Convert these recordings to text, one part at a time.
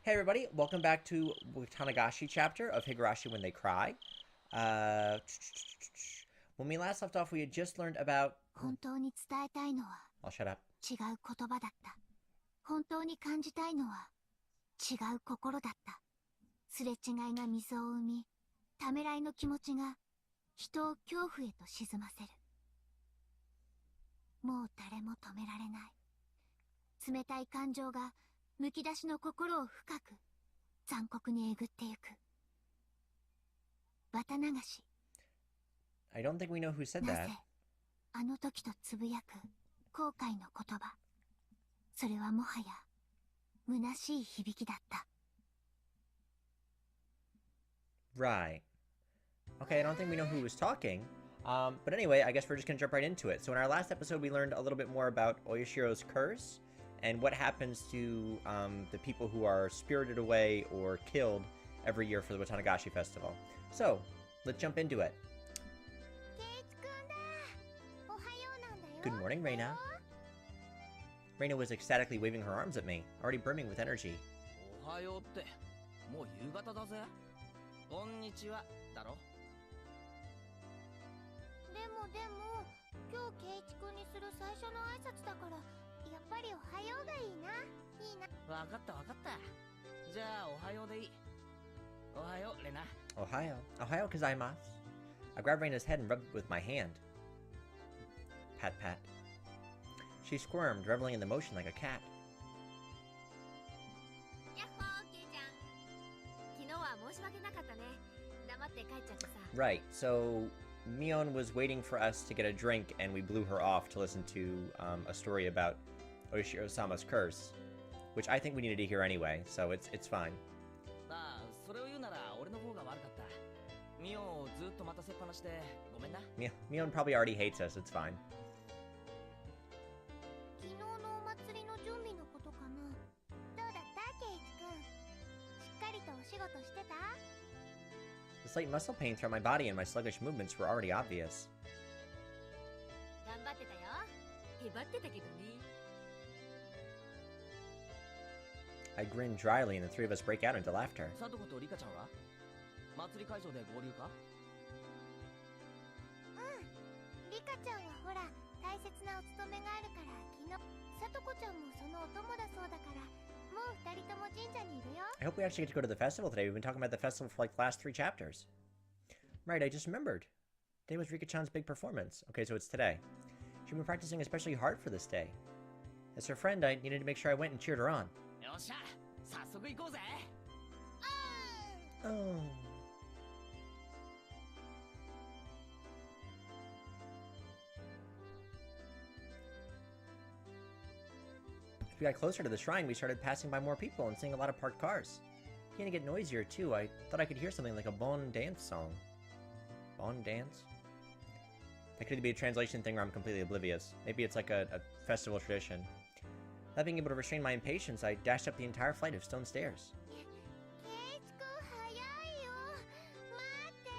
Hey everybody, welcome back to Watanagashi chapter of Higurashi When They Cry. Uh, when we last left off, we had just learned about... 本当に伝えたいのは I'll shut up. 違う言葉だった。本当に感じたいのは違う心だった。すれ違いが溝を生み、ためらいの気持ちが人を恐怖へと沈ませる。もう誰も止められない。冷たい感情がむき出しの心を深く残酷にえぐってゆく。綿流し。I don't think we know who said な that. ぜあの時とつぶやく後悔の言葉。それはもはや虚しい響きだった。Right. Okay, I don't think we know who was talking. But anyway, I guess we're just gonna jump right into it. So in our last episode, we learned a little bit more about Oyashiro's curse and what happens to the people who are spirited away or killed every year for the Watanagashi festival. So, let's jump into it. Good morning, Reina. Reina was ecstatically waving her arms at me, already brimming with energy. おはようって、もう夕方だぜ。こんにちは、だろ。でも、今日圭一君にする最初の挨拶だから、やっぱりおはようがいいな。いいな。わかった。じゃあ、おはようでいい。おはよう、レナ。Ohio. Ohio gozaimasu. I grabbed Reina's head and rubbed it with my hand. Pat, pat. She squirmed, reveling in the motion like a cat. やっほー、ケイちゃん。昨日は申し訳なかったね。黙って帰っちゃってさ。Right, so Mion was waiting for us to get a drink and we blew her off to listen to a story about Oshiro-sama's curse, which I think we needed to hear anyway, so it's fine. ああ、それを言うなら俺の方が悪かった。ミオンをずっと待たせっぱなしでごめんな。Mion probably already hates us, it's fine. 昨日のお祭りの準備のことかな。どうだったケイチ君。しっかりとお仕事してた？ The slight muscle pain throughout my body and my sluggish movements were already obvious. 頑張ってたよ。へばってたけどね。I grinned dryly and the three of us break out into laughter. サトコとリカちゃんは祭り会場で合流か？リカちゃんはほら、大切なお勤めがあるから昨日、さとこちゃんもそのお供だそうだから、もう二人とも神社にいるよ。I hope we actually get to go to the festival today. We've been talking about the festival for like the last 3 chapters. Right, I just remembered. Today was Rika-chan's big performance. Okay, so it's today. She'd been practicing especially hard for this day. As her friend, I needed to make sure I went and cheered her on. よっしゃ、早速行こうぜ。Oh. As we got closer to the shrine, we started passing by more people and seeing a lot of parked cars. It began to get noisier too. I thought I could hear something like a Bon dance song. Bon dance? That could be a translation thing where I'm completely oblivious. Maybe it's like a festival tradition. Not being able to restrain my impatience, I dashed up the entire flight of stone stairs. ケイチ君早いよ。待って。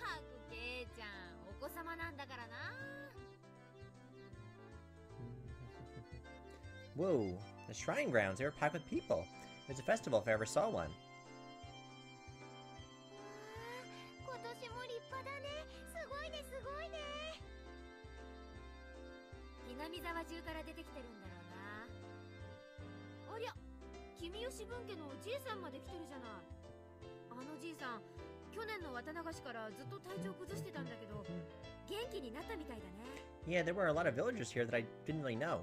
たくケイちゃん、お子様なんだからな。Whoa, the shrine grounds, they were packed with people. It was a festival if I ever saw one. 今年も立派だね。すごいね。Hinamizawa中から出てきてるんだろうな。ありゃ、君吉分家のおじいさんまで来てるじゃない。あのじいさん、去年の綿流しからずっと体調崩してたんだけど、元気になったみたいだね。Yeah, there were a lot of villagers here that I didn't really know.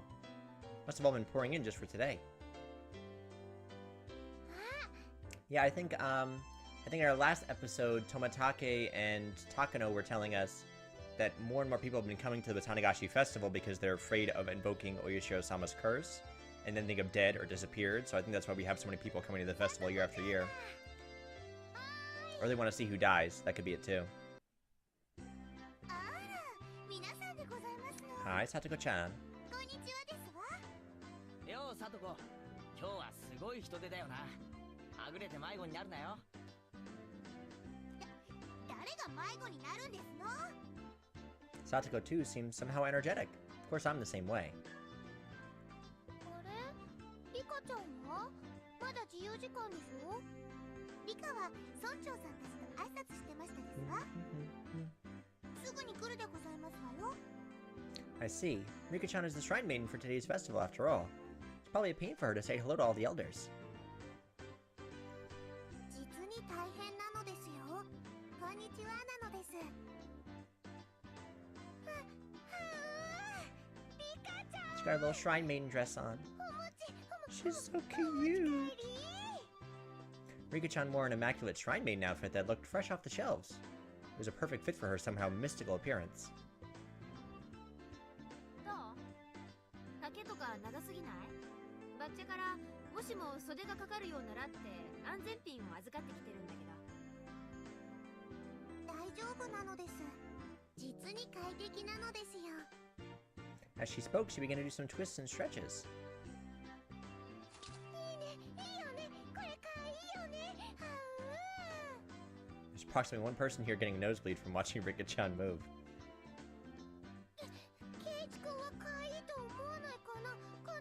Must have all been pouring in just for today. Yeah, I think in our last episode, Tomatake and Takano were telling us that more and more people have been coming to the Watanagashi festival because they're afraid of invoking Oyashiro-sama's curse, and then think of dead or disappeared, so I think that's why we have so many people coming to the festival year after year. Or they want to see who dies, that could be it too. Hi, Satoko-chan. よう、サトコ。今日はすごい人出だよな。はぐれて迷子になるなよ。誰が迷子になるんですの？ Satoko too seems somehow energetic. Of course, I'm the same way. あれ？リカちゃんは？まだ時間でしょ。リカは村長さんたちと挨拶してましたですわ。すぐに来るでございますわよ。 I see. Rika-chan is the shrine maiden for today's festival after all. It's probably a pain for her to say hello to all the elders. 実に大変なのですよ。こんにちはなのです。リカちゃん。 She's got a little shrine maiden dress on. おもち。 She's so cute. Rika-chan wore an immaculate shrine maiden outfit that looked fresh off the shelves. It was a perfect fit for her somehow mystical appearance. どう？丈とか長すぎない？バッチャからもしも袖がかかるようならって安全ピンを預かってきてるんだけど。大丈夫なのです。実に快適なのですよ。 As she spoke, she began to do some twists and stretches. いいね、いいよね、これかわいいよね。There's approximately one person here getting a nosebleed from watching Rika-chan move. ケイチ君は可愛いと思わないかな。思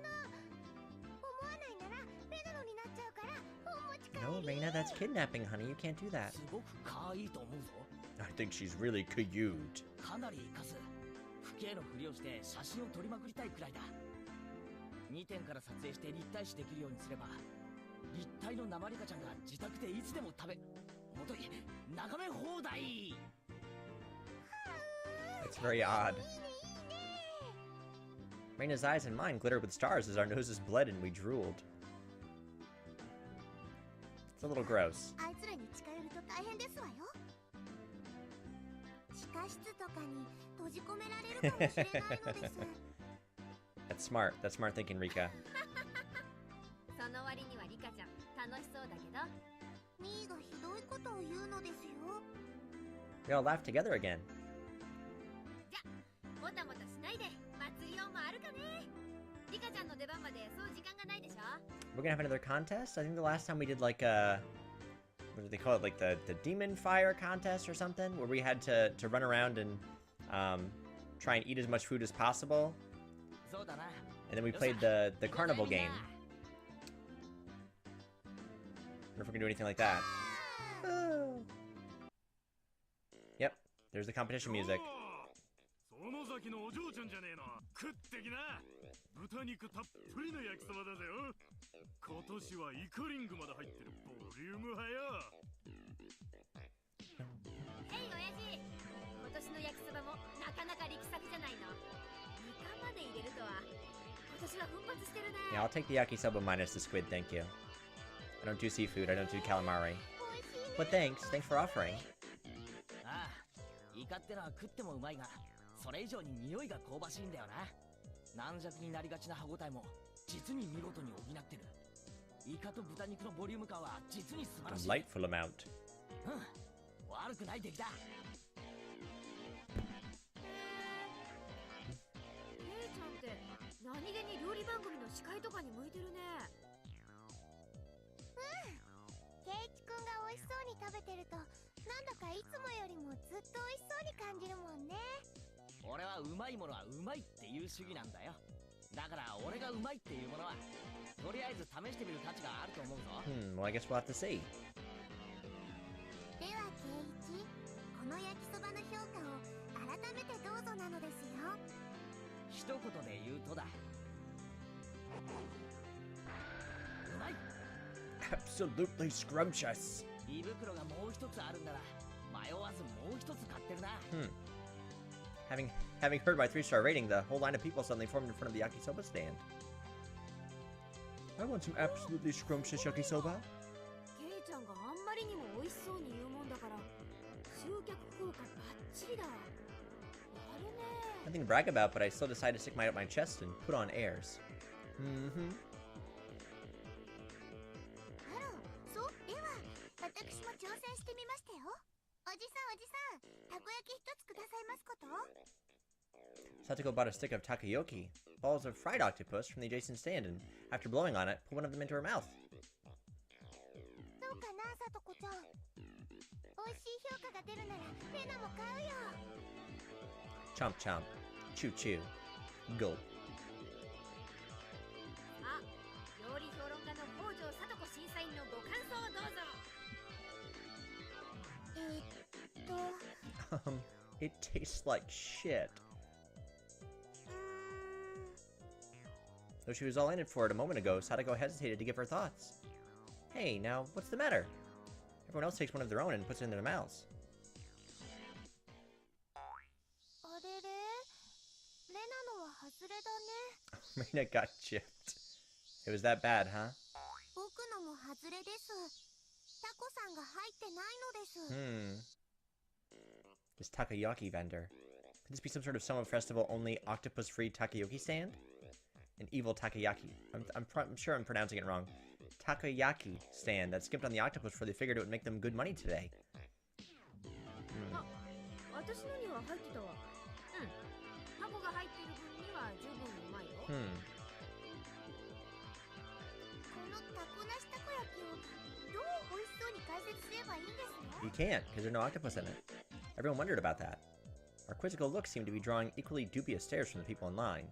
わないならペダロになっちゃうからお持ち帰り。 No, Reina, that's kidnapping, honey. You can't do that. すごく可愛いと思うぞ。 I think she's really cute. かなり活かす。不敬のふりをして写真を撮りまくりたいくらいだ。2点から撮影して立体視できるようにすれば、立体の生リカちゃんが自宅でいつでも眺め放題。 It's very odd. Reina's eyes and mine glittered with stars as our noses bled and we drooled. It's a little gross. あいつらに近寄ると大変ですわよ。地下室とかに閉じ込められるかもしれないのです。 That's smart. That's smart thinking, Rika. その割にはリカちゃん楽しそうだけど。ミーがひどいことを言うのですよ。 We all laughed together again. じゃ、もたもたしないで祭りを回るかね。リカちゃんの出番までそう時間がないでしょ。 We're gonna have another contest. I think the last time we did like what do they call it? Like the demon fire contest or something, where we had to run around and try and eat as much food as possible. そうだな。 And then we played the carnival game. I wonder if we're gonna do anything like that. Yep, there's the competition music. その先のお嬢ちゃんじゃねえの。食ってきな。豚肉たっぷりの焼きそばだぜよ。今年はイカリングまで入ってるボリューム派よ。へい親父、今年の焼きそばもなかなか力作じゃないの。イカまで入れるとは今年は奮発してるね。 Yeah, I'll take the yakisoba minus the squid, thank you. I don't do seafood, I don't do calamari. 美味しいね。 But thanks for offering. ああ、イカってのは食ってもうまいが、それ以上に匂いが香ばしいんだよな。軟弱になりがちな歯ごたえも実に見事に補ってる。イカと豚肉のボリューム感は実に素晴らしい。 Delightful amount. うん、悪くない出来だ。ケイちゃんって何気に料理番組の司会とかに向いてるね。ケイチくんが美味しそうに食べてるとなんだかいつもよりもずっと美味しそうに感じるもんね。俺はうまいものはうまいっていう主義なんだよ。だから俺がうまいっていうものはとりあえず試してみる価値があると思うぞ。 Well, I guess we'll have to see. ではケイチ、この焼きそばの評価を改めてどうぞなのですよ。一言で言うとだ。うまい。 Absolutely scrumptious. 胃袋がもう一つあるんだら迷わずもう一つ買ってるな。Having heard my 3-star rating, the whole line of people suddenly formed in front of the yakisoba stand. I want some absolutely scrumptious yakisoba. ケイちゃんがあんまりにも美味しそうに言うもんだから集客効果バッチリだ。やるね。 Nothing to brag about, but I still decided to stick my out my chest and put on airs. あら、そう？では私も挑戦してみましたよ。おじさん、たこ焼き一つくださいますこと？ Satoko bought a stick of takoyaki, balls of fried octopus from the adjacent stand, and after blowing on it, put one of them into her mouth. どうかな、さとこちゃん。美味しい評価が出るならレナも買うよ。 Chomp chomp. Chew chew. Gulp. あ、料理評論家の北条さとこ審査員の It tastes like shit. Though she was all in it for it a moment ago, Sadako hesitated to give her thoughts. Hey, now, what's the matter? Everyone else takes one of their own and puts it in their mouths. Rena got chipped. It was that bad, huh? This takoyaki vendor. Could this be some sort of summer festival only octopus-free takoyaki stand? An evil takoyaki. I'm sure I'm pronouncing it wrong. Takoyaki stand that skimped on the octopus for they figured it would make them good money today. You can't, because there's no octopus in it. Everyone wondered about that. Our quizzical looks seemed to be drawing equally dubious stares from the people in line.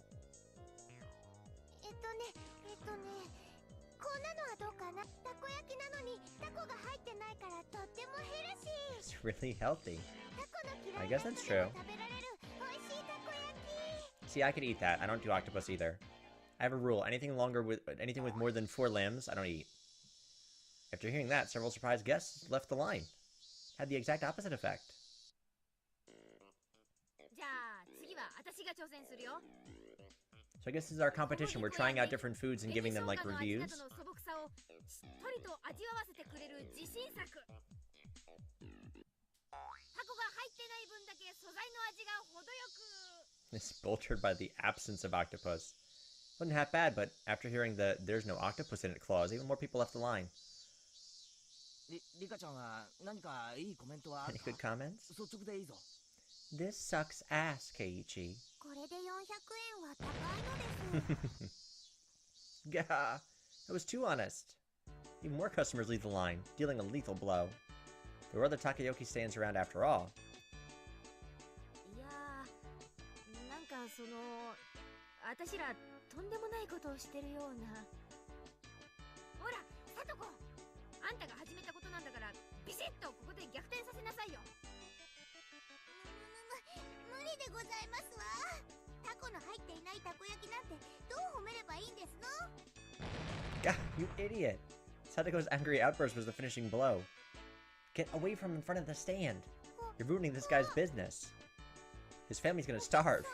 It's really healthy. I guess that's true. See, I could eat that. I don't do octopus either. I have a rule. Anything with more than 4 limbs, I don't eat. After hearing that, several surprised guests left the line. Had the exact opposite effect. So I guess this is our competition. We're trying out different foods and giving them, like, reviews. It's bolstered by the absence of octopus. Wasn't half bad, but after hearing the "there's no octopus in it" clause, even more people left the line. Any good comments? This sucks ass, Keiichi. Gah, that was too honest. Even more customers leave the line, dealing a lethal blow. There were other takoyaki stands around after all. Gah, you idiot! Sadako's angry outburst was the finishing blow. Get away from in front of the stand! You're ruining this guy's business. His family's gonna starve.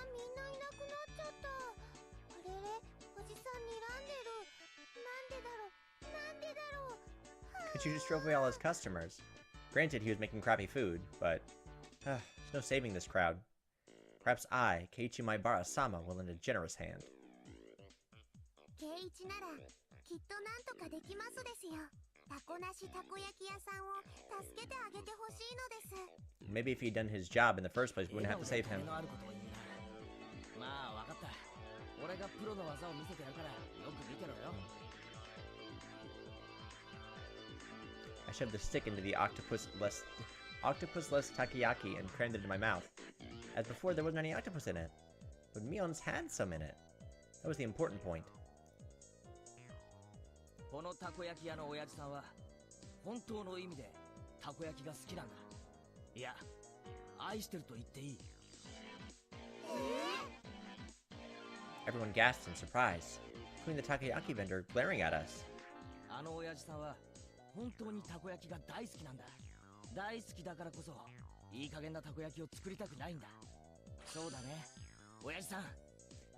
Could you just throw away all his customers? Granted, he was making crappy food, but there's no saving this crowd. Perhaps I, Keiichi Maibara-sama, will lend a generous hand. Maybe if he'd done his job in the first place, we wouldn't have to save him. I shoved the stick into the octopus-less takoyaki and crammed it into my mouth. As before, there wasn't any octopus in it. But Mion's had some in it. That was the important point. Everyone gasped in surprise, including the takoyaki vendor glaring at us.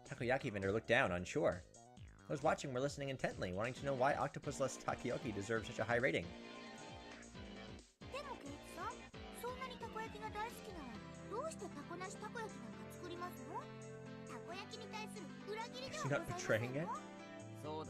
Takoyaki vendor looked down, unsure. Those watching were listening intently, wanting to know why octopus-less takoyaki deserved such a high rating. Is she not betraying it? So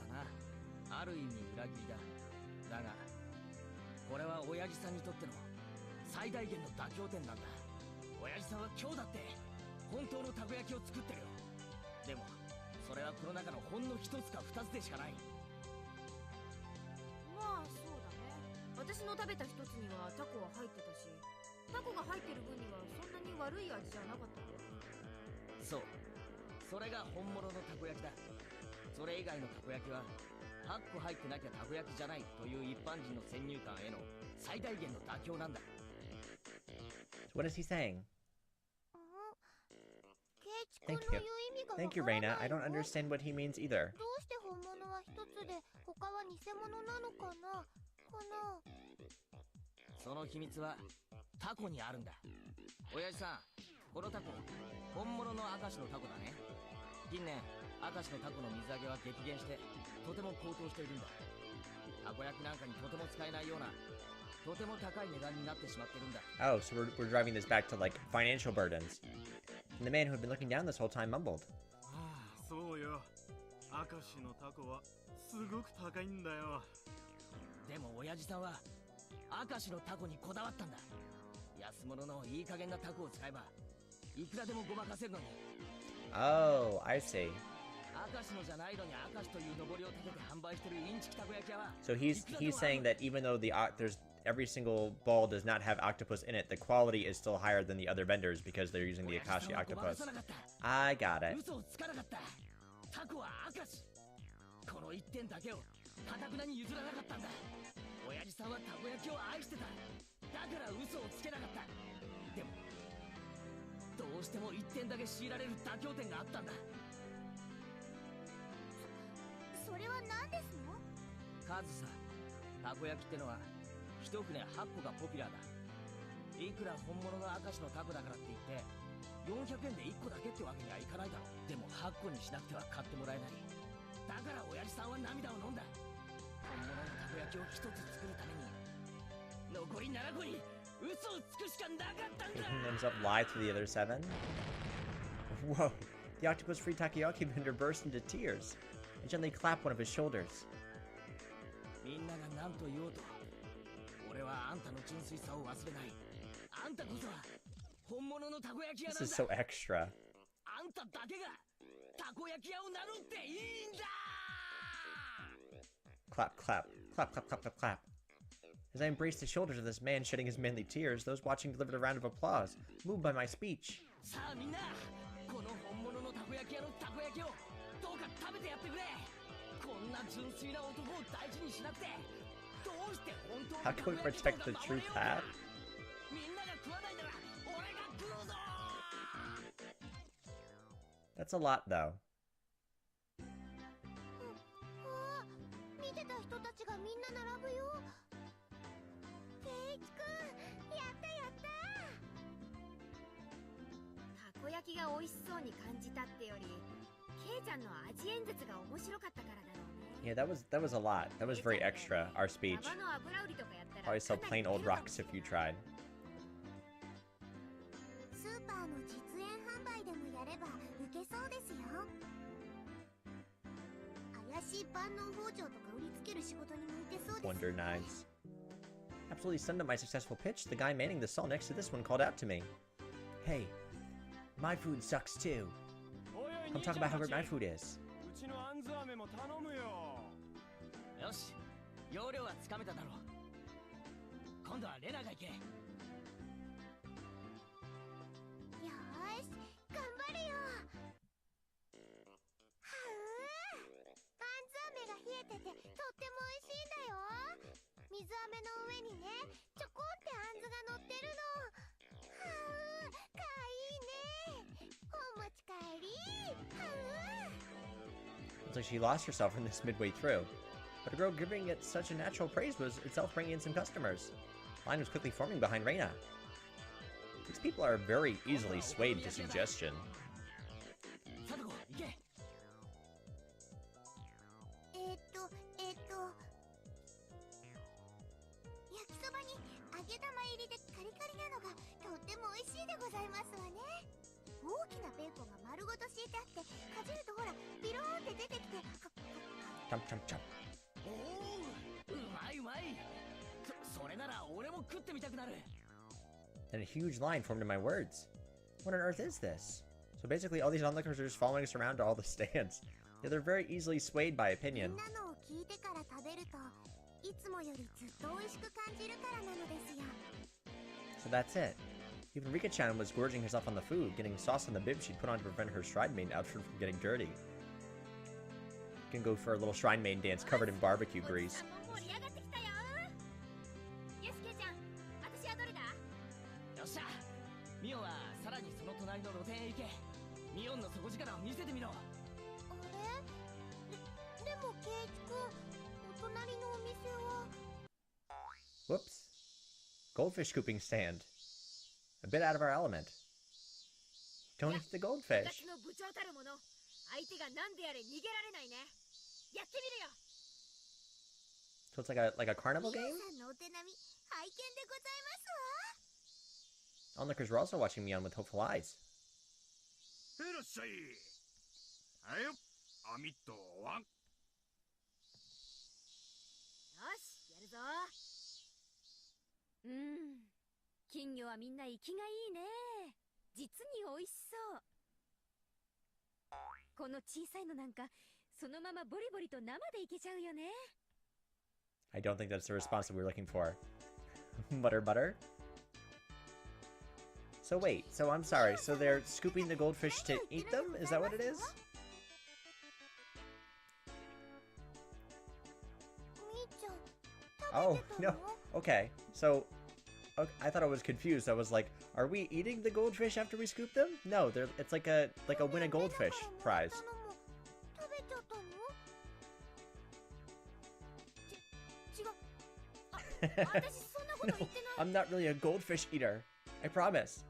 what is he saying? Thank you. Thank you, Reina. I don't understand what he means either. どうして本物は一つで他は偽物なのかなその秘密はタコにあるんだ。親父さん、このタコ本物の明石のタコだね。近年明石のタコの水揚げは激減してとても高騰しているんだ。たこ焼きなんかにとても使えないようなとても高い値段になってしまってるんだ。 Oh, so we're driving this back to, like, financial burdens. And the man who had been looking down this whole time mumbled. そうよ。明石のタコはすごく高いんだよ。でも親父さんは明石のタコにこだわったんだ。安物のいい加減なタコを使えばいくらでもごまかせるのに。 Oh, I see. 明石のじゃないのに明石という上りを立てて販売してるインチキたこ焼き屋は So he's saying that even though there's every single ball does not have octopus in it, the quality is still higher than the other vendors because they're using the Akashi octopus. I got it. 嘘をつかなかった。タコは明石。この一点だけをかたくなに譲らなかったんだ。親父さんはたこ焼きを愛してた。だから嘘をつけなかった。でもどうしても一点だけ強いられる妥協点があったんだ。それは何ですの？数さ。たこ焼きってのは一船8個がポピュラーだ。いくら本物の明石のタコだからって言って400円で1個だけってわけにはいかないだろう。でも8個にしなくては買ってもらえない。だから親父さんは涙を飲んだ。本物のたこ焼きを一つ作るために残り7個に嘘をつくしかなかったんだ。 Making himself lie to the other 7? Whoa. The octopus-free takoyaki vendor burst into tears and gently clapped one of his shoulders. みんなが何と言おうと俺はあんたの純粋さを忘れない。あんたこそは本物のたこ焼き屋なん This だ。 is so extra. あんただけがたこ焼き屋を名乗っていいんだ。 Clap, clap, clap, clap, clap, clap, clap. As I embraced the shoulders of this man shedding his manly tears, those watching delivered a round of applause, moved by my speech. さあみんな、この本物のたこ焼き屋のたこ焼きをどうか食べてやってくれ。こんな純粋な男を大事にしなくてどうして本当の How た can こ we 焼き protect と the か true 守れようか。 path? みんなが食わないなら俺が食うぞ。 That's a lot, though. 見てた人たちがみんな並ぶよ。ケイチくん、やったやった。たこ焼きが美味しそうに感じたってより、ケイちゃんの味演説が面白かったからだろうね。 Yeah, that was a lot. That was very extra, our speech. 生の油売りとかやったら Probably sell plain old rocks if you tried. スーパーの実演販売でもやればウケそうですよ。怪しい万能包丁とか売りつける仕事に向いてそうです。 Wonder knives. Absolutely stunned at my successful pitch, the guy manning the stall next to this one called out to me. Hey, my food sucks too. Come talk about how great my food is. うちのあんず飴も頼むよ。よし、要領はつかめただろう。今度はレナが行け。よーし、頑張るよ。はう、あんず飴が冷えててとっても美味しいんだよ。水飴の上にね、ちょこってあんずが乗ってるの。はう、かわいいね。お持ち帰り。はう。 Looks like she lost herself in this midway through. But a girl giving it such a natural praise was itself bringing in some customers. Line was quickly forming behind Reina. These people are very easily swayed to suggestion. サトコ、行け。焼きそばに揚げ玉入りでカリカリなのがとっても美味しいでございますわね。大きなベーコンが丸ごと敷いてあってかじるとほらビローンって出てきて Chomp, chomp, chomp. おお、うまいうまい。それなら俺も食ってみたくなる。 Then a huge line formed in my words. What on earth is this? So basically all these onlookers are just following us around to all the stands. Yeah, they're very easily swayed by み opinion. んなのを聞いてから食べるといつもよりずっと美味しく感じるからなのですよ。 So that's it. Even Rika-chan was gorging herself on the food, getting sauce on the bib she'd put on to prevent her shrine maiden outfit from getting dirty. Can go for a little shrine maiden dance covered in barbecue grease. 盛り上がってきたよ。よしケイちゃん、私はどれだ？よっしゃ、ミオはさらにその隣の露店へ行け。ミオンの底力を見せてみろ。あれ？でもケイチ君、お隣のお店は。 Whoops. Goldfish scooping stand. A bit out of our element. Don't eat the 部 goldfish. 活の部長たるもの、相手が何であれ逃げられないね。やってみるよ。 So it's like a carnival ミオ game? ンさんのお手並み、拝見でございますわ。 Onlookers were also watching Mion with hopeful eyes. いらっしゃい。はいよ。アミットワン。よし、やるぞ。金魚はみんな生きがいいね。実に美味しそう。この小さいのなんか、そのままボリボリと生でいけちゃうよね。 I don't think that's the response that we were looking for. Butter, butter? So wait, so I'm sorry, so they're scooping the goldfish to eat them? Is that what it is? みーちゃん、 Oh, 食べてた no. の？ Okay, so I thought I was confused. I was like, are we eating the goldfish after we scoop them? No, it's like a win a goldfish prize. 食べちゃったの？違う。私そんなこと言ってない。 I'm not really a goldfish eater. I promise.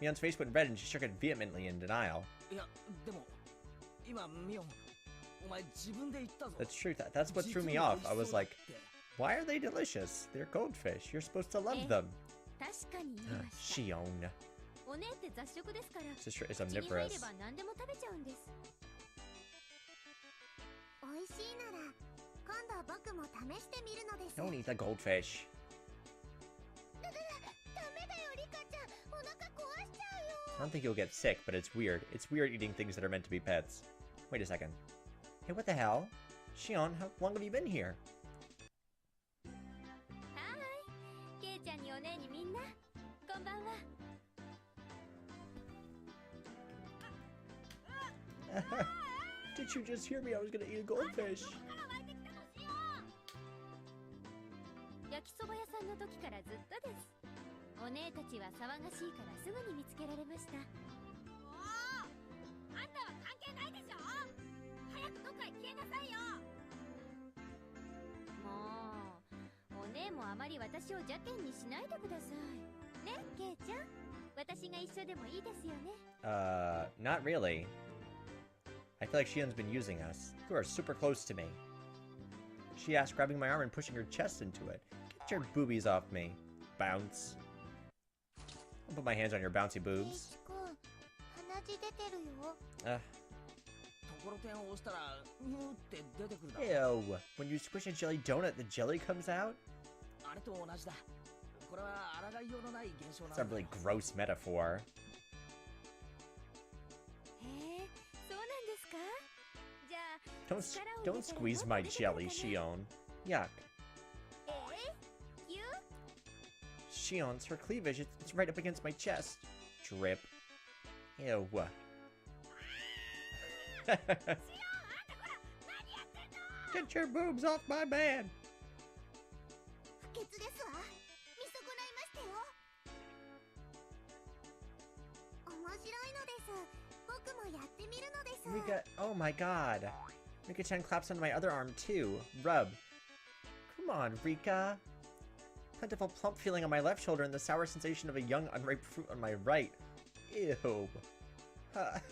Mion's face went red and she shook it vehemently in denial. いやでも今ミオンお前自分で言ったぞ。 That's true. That's what threw me off. I was like, why are they delicious? They're goldfish. You're supposed to love them. 確かに言いました。 Shion. お姉って雑食ですから。 Sister is 口に入れ omnivorous. ば何でも食べちゃうんです。美味しいなら今度僕も試してみるのです。 Don't eat the goldfish. ダメだよリカちゃん、お腹壊しちゃ I don't think you'll get sick, but it's weird. It's weird eating things that are meant to be pets. Wait a second. Hey, what the hell? Shion, how long have you been here? うよ。はーい。ケイちゃんにお姉にみんな、こんばんは。 Did you just hear me? I was gonna eat a goldfish. 焼きそば屋さんの時からずっとです。お姉たちは騒がしいからすぐに見つけられました。もうあんたは関係ないでしょ。早くどっかへ消えなさいよ。もうお姉もあまり私を邪険にしないでくださいね。ケイちゃん、私が一緒でもいいですよね。 Not really. I feel like Shion's been using us. You are super close to me. She asked, grabbing my arm and pushing her chest into it. Get your boobies off me. Bounce. I'll put my hands on your bouncy ケイ boobs. チ君、鼻血出てるよ。 ところてんを押したらニューって出てくるだろ。 Ew. When you squish a jelly donut, the jelly comes out? あれと同じだ。これは抗いようのない現象なん It's だ。 a really gross metaphor. へえ、そうなんですか。じゃあ Don't squeeze my jelly, Shion. Yuck. ゆ Shion's her cleavage. It's right up against my chest. Drip. Ew. Get your boobs off my man. 不潔ですわ。見損ないましたよ。面白いのです。僕もやってみるのです。 Rika, oh my god. Rika-chan claps onto my other arm too. Rub. Come on, Rika. Plentiful plump feeling on my left shoulder and the sour sensation of a young unripe fruit on my right. Ew.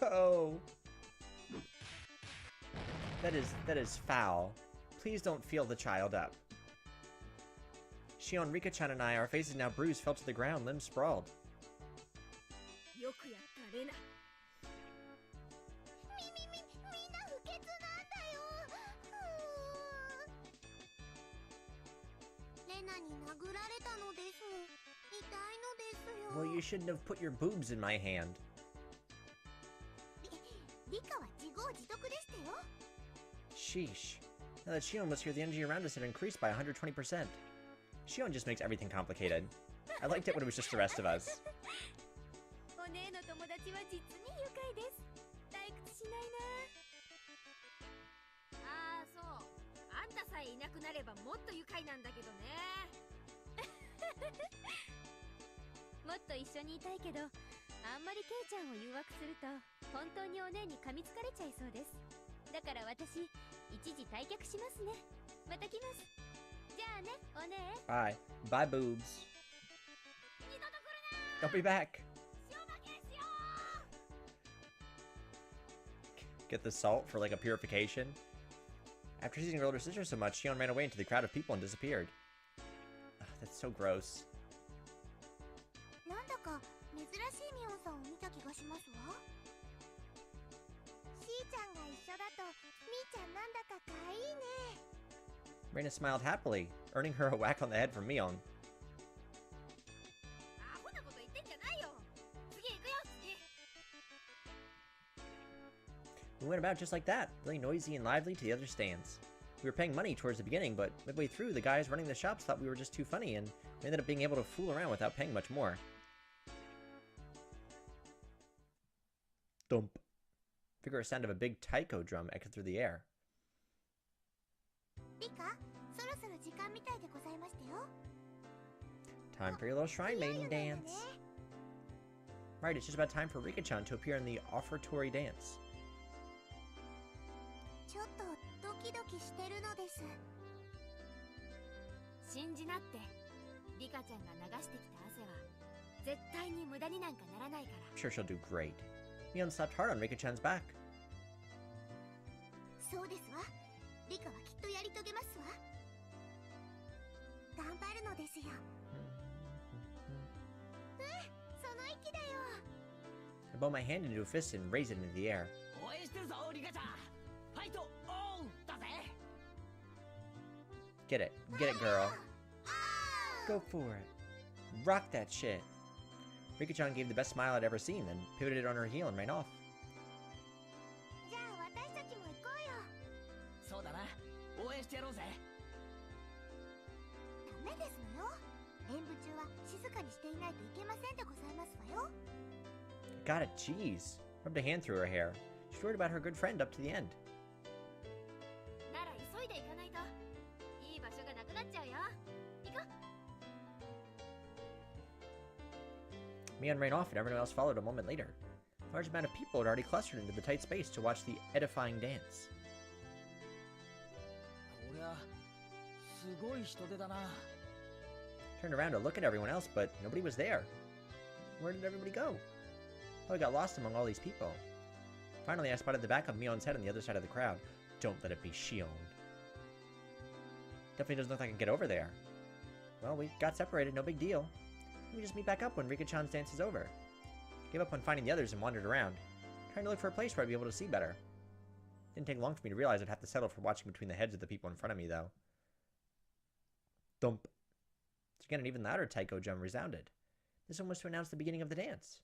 Oh. That is foul. Please don't feel the child up. Shion, Rika-chan, and I, our faces now bruised, fell to the ground, limbs sprawled. よくやったレナ。みんな不潔なんだよ。レナに殴られたのです。痛いのですよ。 Well, you shouldn't have put your boobs in my hand. リカは自業自得でしたよ。 Sheesh. Now that Shion was here, the energy around us had increased by 120%. Shion just makes everything complicated. I liked it when it was just the rest of us. お姉の友達は実に愉快です。退屈しないな。ああ、そう。あんたさえいなくなればもっと愉快なんだけどね。もっと一緒にいたいけど、あんまりケイちゃんを誘惑すると本当にお姉に噛みつかれちゃいそうです。だから私一時退却しますね。また来ます。じゃあね、お姉。 Bye. Bye, boobs. 二度と来るな。 Don't be back. 塩負けしよう。 Get the salt for like a purification. After seeing her older sister so much, Shion ran away into the crowd of people and disappeared. Ugh, that's so gross. なんだか珍しいミオンさんを見た気がしますわ。しーちゃんが一緒だとみーちゃんなんだか可愛いね。 Reina smiled happily, earning her a whack on the head from Mion. アホなこと言ってんじゃないよ。次行くよ、次。 We went about just like that, really noisy and lively to the other stands. We were paying money towards the beginning, but midway through, the guys running the shops thought we were just too funny, and we ended up being able to fool around without paying much more. Thump. Vigorous sound of a big taiko drum echoed through the air. リカ、そろそろ時間みたいでございましたよ。 Time for your little shrine maiden dance. Right, it's just about time for Rika-chan to appear in the offertory dance. ちょっとドキドキしてるのです。信じなって。リカちゃんが流してきた汗は絶対に無駄になんかならないから。 I'm sure she'll do great. Mion slapped hard on Rika-chan's back. そうですわ。リカはきっとやり遂げますわ。頑張るのですよ。その息だよ。 I bow my hand into a fist and raise it into the air. 応援してるぞリカちゃん。ファイトオンだぜ。 Get it. Get it, girl. Go for it. Rock that shit. Rika-chan gave the best smile I'd ever seen, then pivoted on her heel and ran off. じゃあ私たちも行こうよ。そうだな。応援してやろうぜ。ダメですのよ。演舞中は静かにしていないといけませんでございますわよ。 Got it, jeez. Rubbed a hand through her hair. She worried about her good friend up to the end. なら急いで行かないといい場所がなくなっちゃうよ。行こう。 Mion ran off and everyone else followed a moment later. A large amount of people had already clustered into the tight space to watch the edifying dance. こりゃすごい人出だな。 Turned around to look at everyone else, but nobody was there. Where did everybody go? Oh, I got lost among all these people. Finally, I spotted the back of Mion's head on the other side of the crowd. Don't let it be Shion. Definitely doesn't look like I can get over there. Well, we got separated, no big deal. We just meet back up when Rika-chan's dance is over. Gave up on finding the others and wandered around, trying to look for a place where I'd be able to see better. Didn't take long for me to realize I'd have to settle for watching between the heads of the people in front of me, though. Thump. So again, an even louder taiko drum resounded. This one was to announce the beginning of the dance.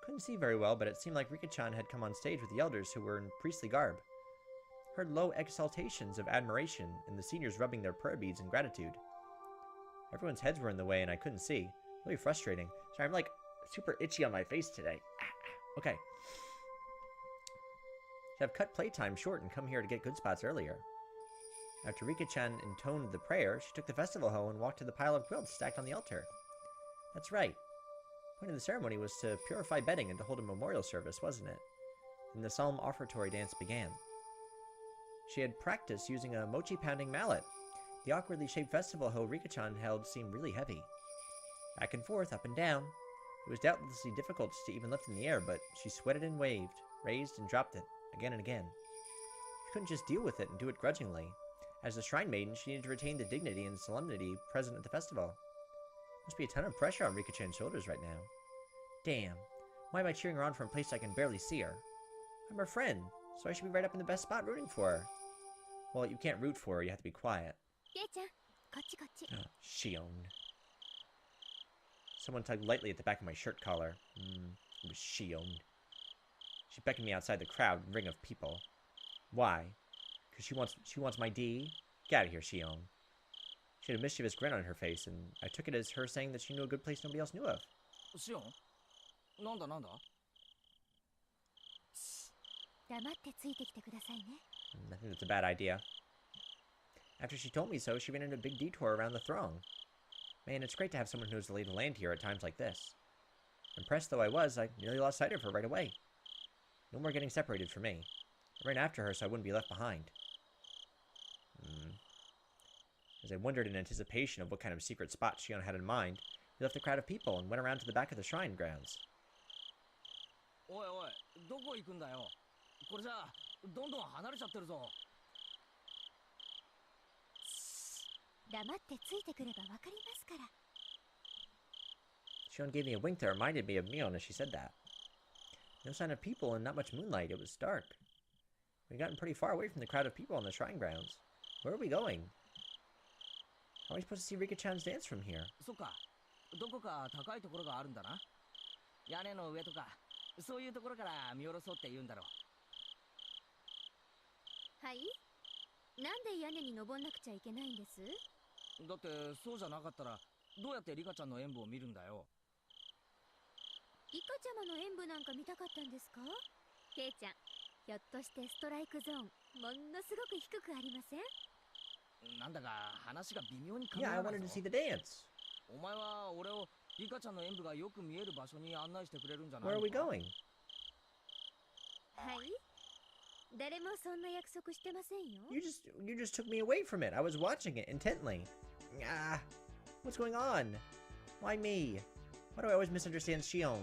Couldn't see very well, but it seemed like Rika-chan had come on stage with the elders who were in priestly garb. Heard low exaltations of admiration and the seniors rubbing their prayer beads in gratitude. Everyone's heads were in the way and I couldn't see. Really frustrating. Sorry, I'm like super itchy on my face today. Okay. Should have cut playtime short and come here to get good spots earlier. After Rika-chan intoned the prayer, she took the festival hoe and walked to the pile of quilts stacked on the altar. That's right. The point of the ceremony was to purify bedding and to hold a memorial service, wasn't it? Then the solemn offertory dance began. She had practiced using a mochi-pounding mallet. The awkwardly shaped festival hoe Rika-chan held seemed really heavy. Back and forth, up and down. It was doubtlessly difficult to even lift in the air, but she sweated and waved, raised and dropped it, again and again. She couldn't just deal with it and do it grudgingly. As the shrine maiden, she needed to retain the dignity and solemnity present at the festival. Must be a ton of pressure on Rika-chan's shoulders right now. Damn, why am I cheering her on from a place I can barely see her? I'm her friend, so I should be right up in the best spot rooting for her. Well, you can't root for her, you have to be quiet. Shion. Someone tugged lightly at the back of my shirt collar. It was Shion. She beckoned me outside the crowd and ring of people. Why? Because she wants my D? Get out of here, Shion. She had a mischievous grin on her face, and I took it as her saying that she knew a good place nobody else knew of. シオンなんだなんだ。黙ってついてきてくださいね。 I think that's a bad idea. After she told me so, she ran in a big detour around the throng. Man, it's great to have someone who knows the lay of the land here at times like this. Impressed though I was, I nearly lost sight of her right away. No more getting separated from me. I ran after her so I wouldn't be left behind. As I wondered in anticipation of what kind of secret spot Shion had in mind, we left the crowd of people and went around to the back of the shrine grounds. おいおい、どこ行くんだよ。これじゃあどんどん離れちゃってるぞ。黙ってついてくればわかりますから。 Shion gave me a wink that reminded me of Mion as she said that. No sign of people and not much moonlight. It was dark. We'd gotten pretty far away from the crowd of people on the shrine grounds. Where are we going? How are we supposed to see Rika-chan's dance from here? そっか、どこか高いところがあるんだな。屋根の上とか、そういうところから見下ろそうって言うんだろう。はい。なんで屋根に登んなくちゃいけないんです？だってそうじゃなかったらどうやってリカちゃんの演舞を見るんだよ。リカちゃまの演舞なんか見たかったんですか？ケイちゃん、ひょっとしてストライクゾーンものすごく低くありません？なんだか話が微妙に噛み Yeah, 合 I わない wanted to ぞ。 see the dance. お前は俺をリカちゃんの演舞がよく見える場所に案内してくれるんじゃない Where の are we か？ going? はい。誰もそんな約束してませんよ。You just took me away from it. I was watching it intently. Ah, what's going on? Why me? Why do I always misunderstand Shion?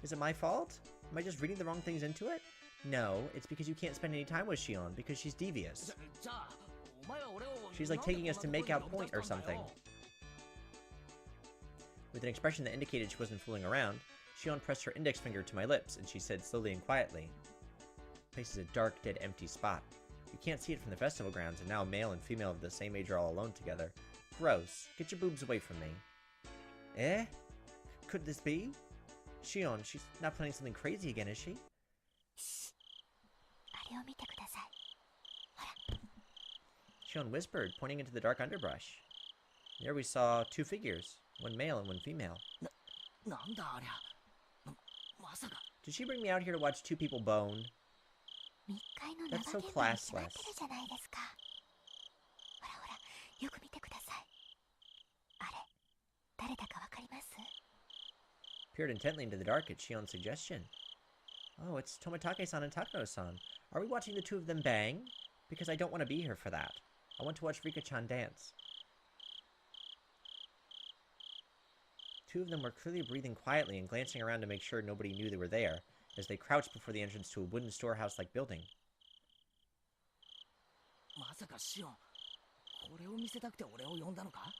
Is it my fault? Am I just reading the wrong things into it? No, it's because you can't spend any time with Shion because she's devious. じゃあお前は俺を She's like taking us to make out point or something. With an expression that indicated she wasn't fooling around, Shion pressed her index finger to my lips and she said slowly and quietly, "The place is a dark, dead, empty spot. You can't see it from the festival grounds, and now male and female of the same age are all alone together. Gross. Get your boobs away from me." Eh? Could this be? Shion, she's not planning something crazy again, is she? あれを見てください。 Shion whispered, pointing into the dark underbrush. There we saw two figures, one male and one female. なんだありゃ。まさか。 Did she bring me out here to watch two people bone? 密会の That's 生 so 現場に決ま classless. ってるじゃないですか。ほらほら、よく見てください。あれ、誰だかわかります？ Peered intently into the dark at Shion's suggestion. Oh, it's Tomitake-san and Takano-san. Are we watching the two of them bang? Because I don't want to be here for that. I want to watch Rika-chan dance. Two of them were clearly breathing quietly and glancing around to make sure nobody knew they were there, as they crouched before the entrance to a wooden storehouse-like building. まさかシオン、これを見せたくて俺を呼んだのか？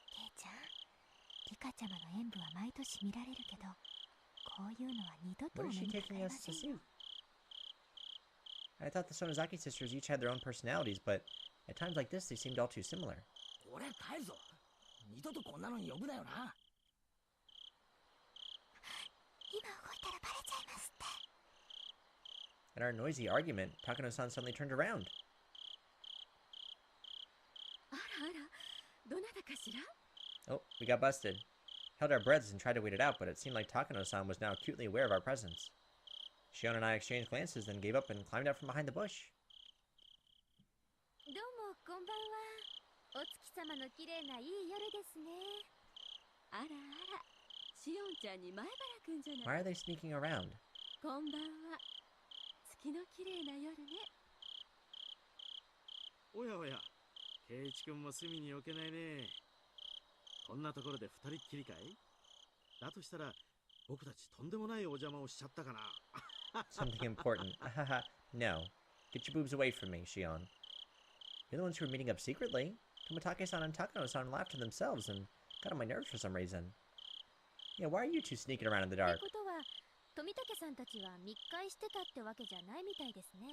ケイちゃん、リカちゃまの演舞は毎年見られるけど、こういうのは二度と What お is 目 she にかか taking れま us せ to ん see? よ。I thought the Sonozaki sisters each had their own personalities, but at times like this they seemed all too similar. 俺帰るぞ。二度とこんなのに呼ぶなよな。今動いたらバレちゃいますって。 In our noisy argument, Takano-san suddenly turned around. あらあら、どなたかしら？ Oh, we got busted. Held our breaths and tried to wait it out, but it seemed like Takano-san was now acutely aware of our presence. Shion and I exchanged glances, then gave up and climbed out from behind the bush. どうもこんばんは。お月様の綺麗ないい夜ですね。あらあら、シオンちゃんに前原くんじゃない。 Why are they sneaking around? こんばんは。月の綺麗な夜ね。おやおや、圭一君も隅に置けないね。こんなところで二人っきりかい？だとしたら僕たちとんでもないお邪魔をしちゃったかな。 Something important. Haha. No. Get your boobs away from me, Shion. You're the ones who were meeting up secretly. Tomitake-san and Takano-san laughed to themselves and got on my nerves for some reason. Yeah, why are you two sneaking around in the って dark? ことは、富武さんたちは密会してたってわけじゃないみたいですね。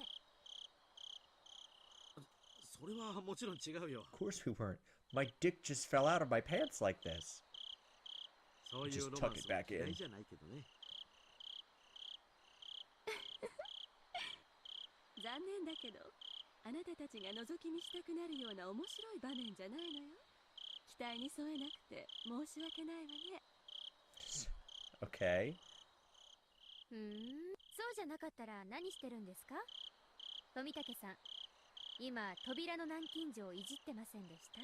それはもちろん違うよ。 Of course we weren't. My dick just fell out of my pants like this. そういう Just ロ tuck マン it ス back 嫌 in. いじゃないけどね。残念だけど、あなたたちが覗き見したくなるような面白い場面じゃないのよ。期待に添えなくて申し訳ないわね。Okay. そうじゃなかったら何してるんですか？富武さん、今扉の南京錠をいじってませんでした？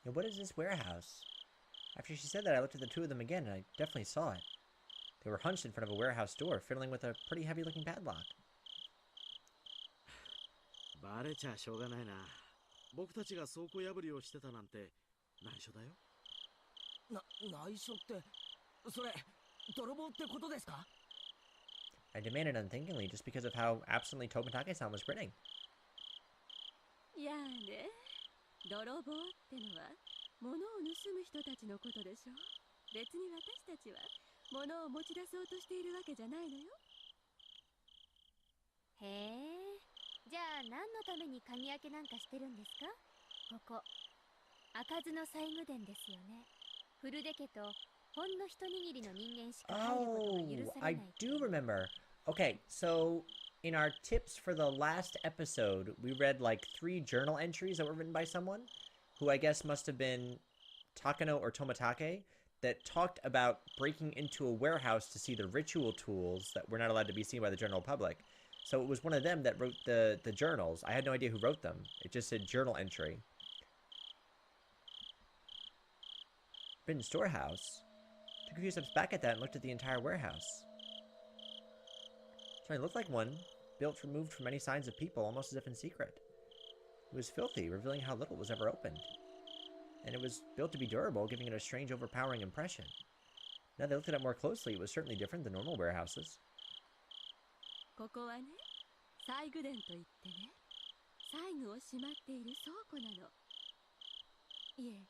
Yeah, what is this warehouse? After she said that, I looked at the two of them again, and I definitely saw it. They were hunched in front of a warehouse door, fiddling with a pretty heavy-looking padlock. バレちゃしょうがないな。僕たちが倉庫破りをしてたなんて内緒だよ。内緒って、それ、泥棒ってことですか？ I demanded unthinkingly just because of how absently Tomatake-san was grinning. やあね、泥棒ってのは物を盗む人たちのことでしょ。別に私たちは物を持ち出そうとしているわけじゃないのよ。へえ、じゃあ何のために鍵開けなんかしてるんですか？ここ開かずの西宮殿ですよね。古出家とほんの一握りの人間しか入ることが許 Oh, され I ない。 do remember. Okay, so in our tips for the last episode, we read like 3 journal entries that were written by someone who I guess must have been Takano or Tomatake that talked about breaking into a warehouse to see the ritual tools that were not allowed to be seen by the general public. So it was one of them that wrote the journals. I had no idea who wrote them. It just said journal entry. Forbidden storehouse. Took a few steps back at that and looked at the entire warehouse. It looked like one, built removed from any signs of people, almost as if in secret. It was filthy, revealing how little was ever opened. And it was built to be durable, giving it a strange, overpowering impression. Now that I looked at it more closely, it was certainly different than normal warehouses. ここはね、西宮殿といってね、西宮をしまっている倉庫なの。いえ、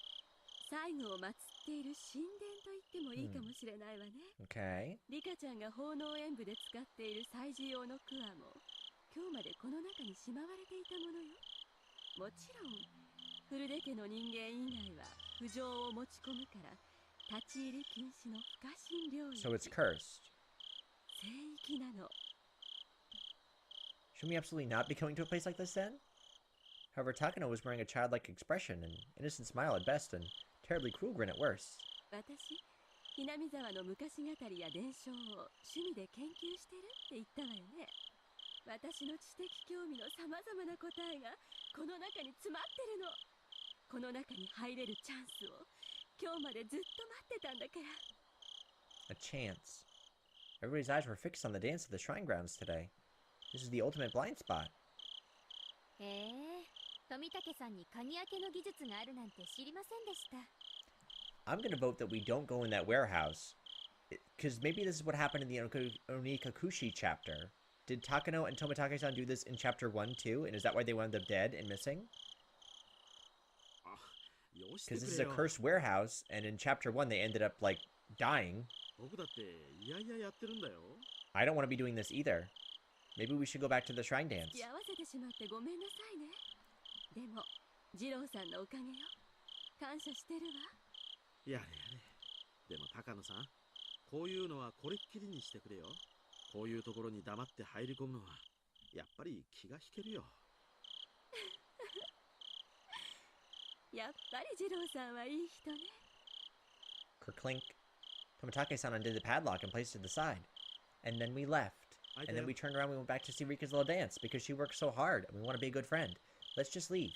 西宮を祀っている神殿と言ってもいいかもしれないわね。Okay. リカちゃんが奉納演舞で使っている祭事用のクワも今日までこの中にしまわれていたものよ。もちろん古出家の人間以外は不浄を持ち込むから立ち入り禁止の不可侵領域。 So it's cursed. 聖域なの。 Should we absolutely not be going to a place like this then? However, Takano was wearing a childlike expression, an innocent smile at best, and terribly cruel grin at worst. 私、Hinamizawaの昔語りや伝承を趣味で研究してるって言ったわよね。私の知的興味のさまざまな答えがこの中に詰まってるの。この中に入れるチャンスを今日までずっと待ってたんだから。 A chance. Everybody's eyes were fixed on the dance of the shrine grounds today. This is the ultimate blind spot. へえ、富武さんに鍵開けの技術があるなんて知りませんでした。I'm gonna vote that we don't go in that warehouse. Because maybe this is what happened in the Onikakushi chapter. Did Takano and Tomatake-san do this in chapter 1 too? And is that why they wound up dead and missing? あ、よして Because く this is れ a よ。 cursed warehouse, and in chapter 1 they ended up, like, dying. 僕だっていやいややってるんだよ。 I don't want to be doing this either. Maybe we should go back to the shrine dance. 付き合わせてしまってごめんなさいね。でも、二郎さんのおかげよ。感謝してるわ。やれやれ。でも高野さん、こういうのはこれっきりにしてくれよ。こういうところに黙って入り込むのはやっぱり気が引けるよ。やっぱり二郎さんはいい人ね。 Kerclink. Tomatake-san undid the padlock and placed it to the side. And then we left. And then we turned around and we went back to see Rika's little dance because she worked so hard and we want to be a good friend. Let's just leave.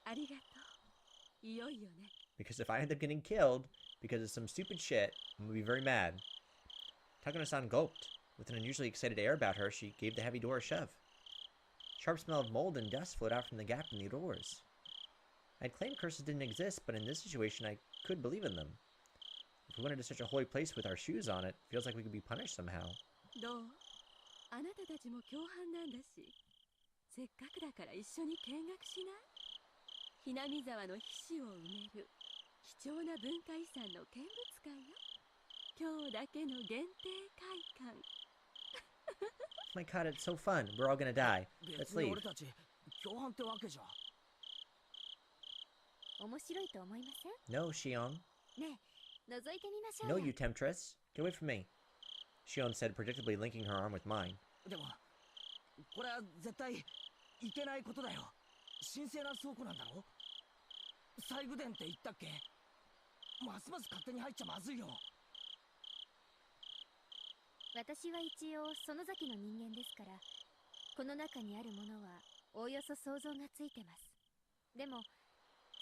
ありがとう。いよいよね。 Because if I end up getting killed because of some stupid shit, I'm gonna be very mad. Takano-san gulped. With an unusually excited air about her, she gave the heavy door a shove. Sharp smell of mold and dust flowed out from the gap in the doors. I'd claimed curses didn't exist, but in this situation I could believe in them. If we went into such a holy place with our shoes on, it feels like we could be punished somehow. どう？あなたたちも共犯なんだし、せっかくだから一緒に見学しない？hinamizawaの皮脂を埋める貴重な文化遺産の見物会よ。今日だけの限定会館。My god, it's so fun. We're all gonna die. 別 Let's に leave. 俺たち共犯ってわけじゃ。面白いと思いません？ No, Shion. ねえ、覗いてみましょう No, よ。 you temptress. Get away from me. Shion said, predictably linking her arm with mine. でもこれは絶対いけないことだよ。神聖な倉庫なんだろ。西宮殿って言ったっけ？ますます勝手に入っちゃまずいよ。私は一応その崎の人間ですから、この中にあるものはおおよそ想像がついてます。でも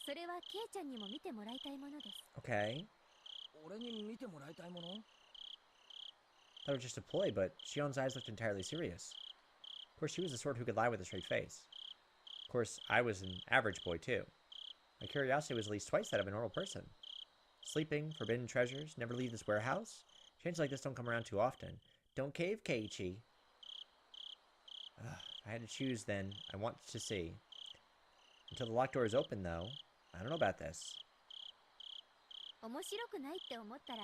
それはケイちゃんにも見てもらいたいものです。 Okay. 俺に見てもらいたいもの？ Thought it was just a ploy, but Shion's eyes looked entirely serious. Of course, she was the sort who could lie with a straight face. Of course, I was an average boy, too. My curiosity was at least twice that of a normal person. Sleeping, forbidden treasures, never leave this warehouse? Changes like this don't come around too often. Don't cave, Keiichi. If I had to choose, then I want to see. Until the locked door is open, though, I don't know about this. 面白くないって思ったら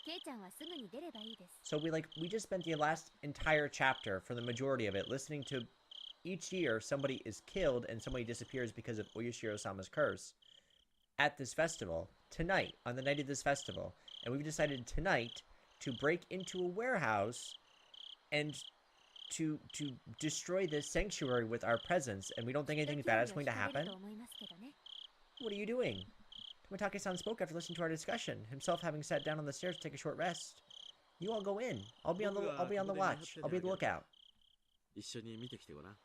ケイちゃんはすぐに出ればいいです。 So we just spent the last entire chapter, for the majority of it, listening to each year somebody is killed and somebody disappears because of Oyashiro-sama's curse at this festival, tonight, on the night of this festival. And we've decided tonight to break into a warehouse and to destroy this sanctuary with our presence, and we don't think anything bad is going to happen? What are you doing? Tomatake-san spoke after listening to our discussion, himself having sat down on the stairs to take a short rest. You all go in. I'll be on the watch. I'll be on the lookout. 一緒に見てきてごらん。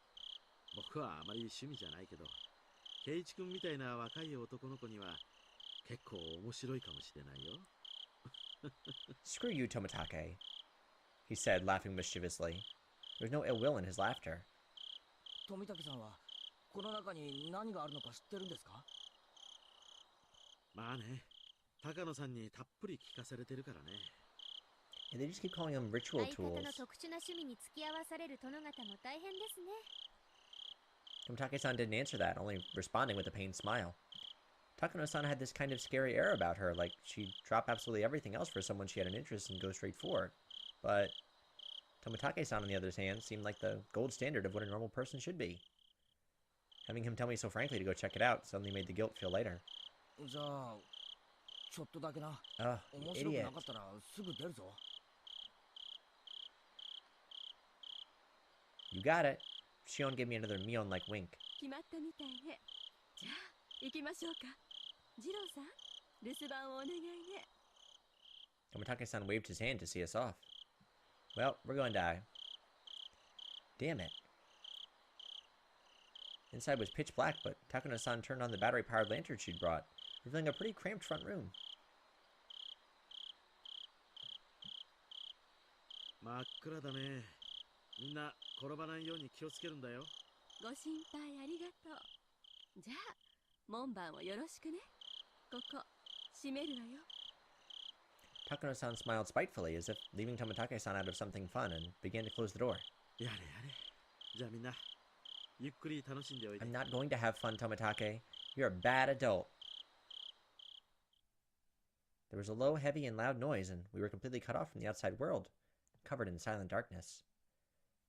僕はあまり趣味じゃないけど、圭一君みたいな若い男の子には結構面白いかもしれないよ。Screw you, Tomatake, he said, laughing mischievously. There was no ill will in his laughter. 富武さんはこの中に何があるのか知ってるんですか？まあね、高野さんにたっぷり聞かされてるからね。And they just keep calling them ritual 相方 tools. の特殊な趣味に付き合わされる殿方も大変ですね。 Tomatake-san didn't answer that, only responding with a pained smile. Takano-san had this kind of scary air about her, like she'd drop absolutely everything else for someone she had an interest in and go straight for. But Tomatake-san, on the other hand, seemed like the gold standard of what a normal person should be. Having him tell me so frankly to go check it out suddenly made the guilt feel lighter. じゃあちょっとだけな。 Oh, 面 you 白く idiot. なかったらすぐ出るぞ。 You got it. Shion gave me another Mion-like wink. 決まったみたいね。じゃあ行きましょうか。次郎さん、留守番をお願いね。 Tomatake-san waved his hand to see us off. Well, we're going to die. Damn it. Inside was pitch black, but Takano-san turned on the battery-powered lantern she'd brought, revealing a pretty cramped front room. 真っ暗だね。みんな転ばないように気をつけるんだよ。ご心配ありがとう。じゃあ門番をよろしくね。ここ閉めるわよ。 Takano-san smiled spitefully, as if leaving Tomatake-san out of something fun, and began to close the door. やれやれ。じゃあみんなゆっくり楽しんでおいで。 I'm not going to have fun, Tomatake. You're a bad adult. There was a low, heavy, and loud noise, and we were completely cut off from the outside world, covered in silent darkness.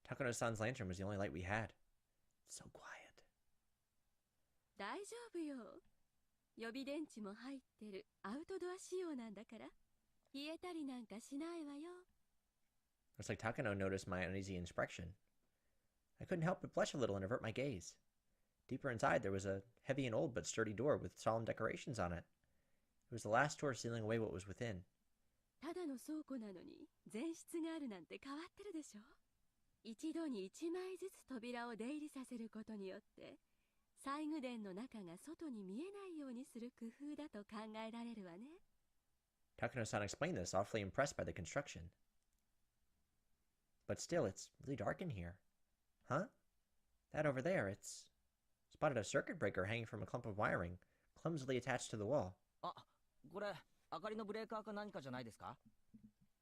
Takano-san's lantern was the only light we had. So quiet. 大丈夫よ。予備電池も入ってるアウトドア仕様なんだから。冷えたりなんかしないわよ。 Looks like Takano noticed my uneasy expression. I couldn't help but blush a little and avert my gaze. Deeper inside, there was a heavy and old but sturdy door with solemn decorations on it. It was the last door sealing away what was within. ただの倉庫なのに前室があるなんて変わってるでしょ。一度に1枚ずつ扉を出入りさせることによって西宮殿の中が外に見えないようにする工夫だと考えられるわね。 Takano-san explained this, awfully impressed by the construction. But still, it's really dark in here. Huh? That over there, it's... Spotted a circuit breaker hanging from a clump of wiring, clumsily attached to the wall. あ、これ明かりのブレーカーか何かじゃないですか？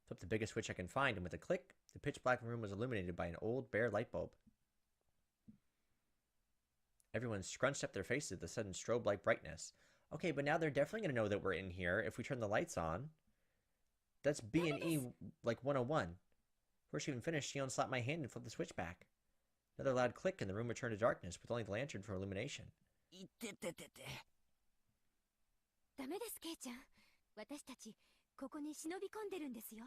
Flipped the biggest switch I can find, and with a click, the pitch-black room was illuminated by an old, bare light bulb. Everyone scrunched up their faces at the sudden strobe-like brightness. Okay, but now they're definitely going to know that we're in here if we turn the lights on. That's B&E, like 101. Before she even finished, Shion slapped my hand and flipped the switch back. Another loud click, and the room returned to darkness, with only the lantern for illumination. いてててて。ダメですケイちゃん。私たちここに忍び込んでるんですよ。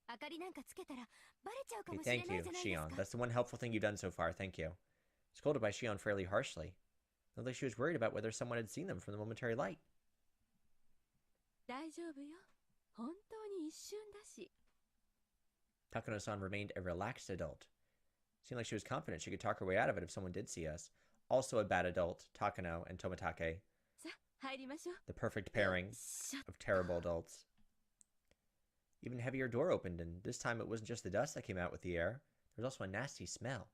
明かりなんかつけたらバレちゃうか Okay, もしれ thank ない you, じゃないです Shion. か。 That's the one helpful thing you've done so far, thank you. Scolded by Shion fairly harshly. Looked like she was worried about whether someone had seen them from the momentary light. 大丈夫よ。本当に一瞬だし。 Takano-san remained a relaxed adult. Seemed like she was confident she could talk her way out of it if someone did see us. Also a bad adult, Takano and Tomatake. さあ入りましょう。 The perfect pairing しょっ of terrible adults. Even a heavier door opened, and this time it wasn't just the dust that came out with the air. There was also a nasty smell.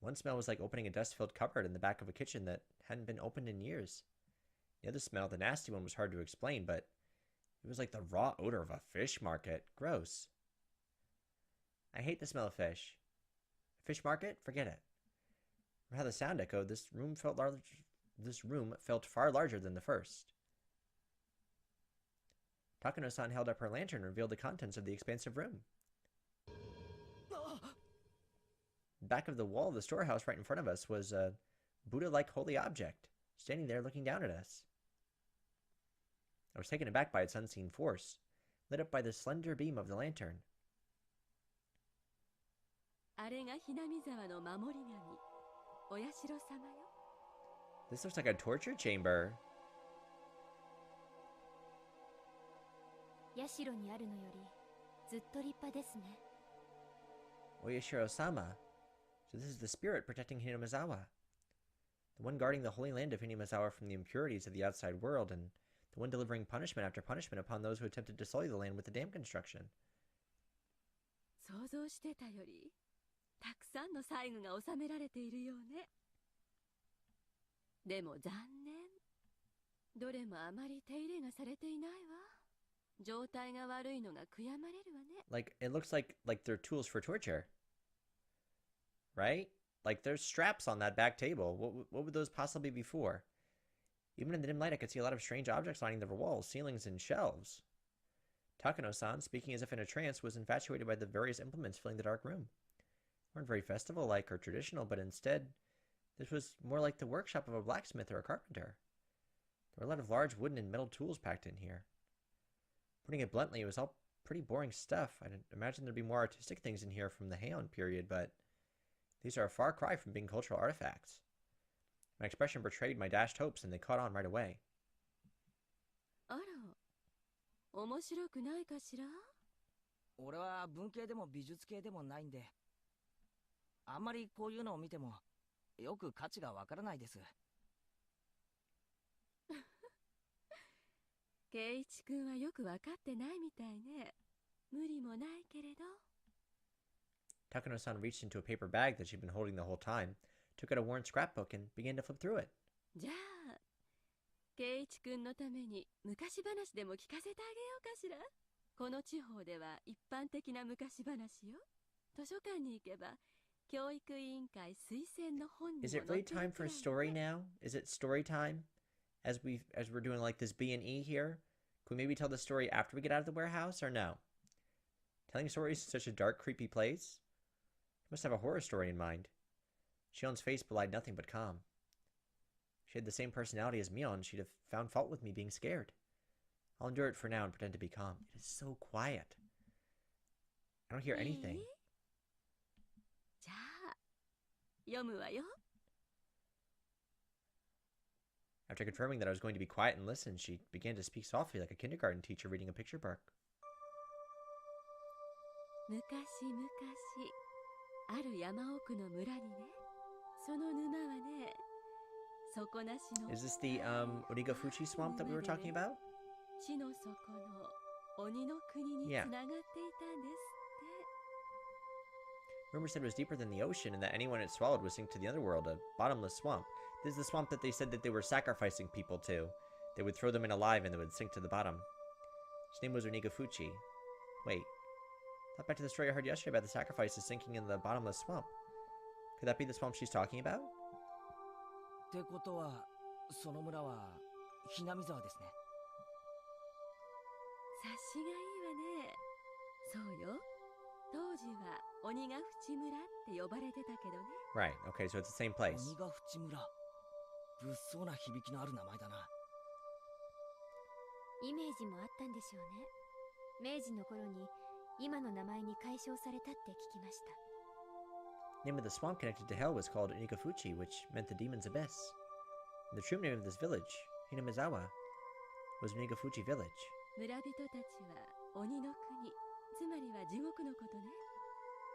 One smell was like opening a dust-filled cupboard in the back of a kitchen that hadn't been opened in years. The other smell, the nasty one, was hard to explain, but it was like the raw odor of a fish market. Gross. I hate the smell of fish. Fish market? Forget it. From how the sound echoed, this room felt far larger than the first. Takano-san held up her lantern and revealed the contents of the expansive room. Back of the wall of the storehouse right in front of us was a Buddha-like holy object, standing there looking down at us. I was taken aback by its unseen force, lit up by the slender beam of the lantern. あれがHinamizawaの守り神、お社様よ。 This looks like a torture chamber. 社にあるのよりずっと立派ですね。 Oyashiro-sama. So this is the spirit protecting Hinamizawa. The one guarding the holy land of Hinamizawa from the impurities of the outside world, and the one delivering punishment after punishment upon those who attempted to sully the land with the dam construction. 想像してたよりたくさんの細具が収められているようね。でも残念。どれもあまり手入れがされていないわ。状態が悪いのが悔やまれるわね。 Like, it looks like they're tools for torture. Right? Like, there's straps on that back table. What would those possibly be for? Even in the dim light, I could see a lot of strange objects lining the walls, ceilings, and shelves. Takano-san, speaking as if in a trance, was infatuated by the various implements filling the dark room. They weren't very festival-like or traditional, but instead, this was more like the workshop of a blacksmith or a carpenter. There were a lot of large wooden and metal tools packed in here. Putting it bluntly, it was all pretty boring stuff. I'd imagine there'd be more artistic things in here from the Heian period, but these are a far cry from being cultural artifacts. My expression betrayed my dashed hopes, and they caught on right away. あら、面白くないかしら？俺は文系でも美術系でもないんで、あんまりこういうのを見てもよく価値がわからないです。圭一君はよくわかってないみたいね。無理もないけれど。Takano-san reached into a paper bag that she'd been holding the whole time, took out a worn scrapbook, and began to flip through it. じゃあ、圭一君のために昔話でも聞かせてあげようかしら。この地方では一般的な昔話よ。図書館に行けば教育委員会推薦の本にも Is it really time for a story now? Is it story time? As we're doing like this B&E here? Can we maybe tell the story after we get out of the warehouse, or no? Telling stories in such a dark, creepy place? You must have a horror story in mind. Shion's face belied nothing but calm. If she had the same personality as Mion, she'd have found fault with me being scared. I'll endure it for now and pretend to be calm. It is so quiet. I don't hear anything. じゃあ、読むわよ。After confirming that I was going to be quiet and listen, she began to speak softly like a kindergarten teacher reading a picture book. 昔々、ある山奥の村にね、その沼はね、底なしの Is this the Onigafuchi swamp that we were talking about? 地の底の鬼の国につながっていたんですって。 Rumor said it was deeper than the ocean and that anyone it swallowed would sink to the underworld, a bottomless swamp. This is the swamp that they said that they were sacrificing people to. They would throw them in alive and they would sink to the bottom. His name was Onigafuchi. Wait. Thought back to the story I heard yesterday about the sacrifices sinking in the bottomless swamp. Could that be the swamp she's talking about? ってことは、その村はHinamizawaですね。察しがいいわね。そうよ。当時は鬼ヶ淵村って呼ばれてたけどね。 Right, okay, so it's the same place. 鬼ヶ淵村。物騒な響きのある名前だな。イメージもあったんでしょうね。明治の頃に今の名前に改称されたって聞きました。 The name of the swamp connected to hell was called Onigafuchi, which meant the demon's abyss. And the true name of this village, Hinamizawa, was Onigafuchi Village. 村人たちは鬼の国、つまりは地獄のことね。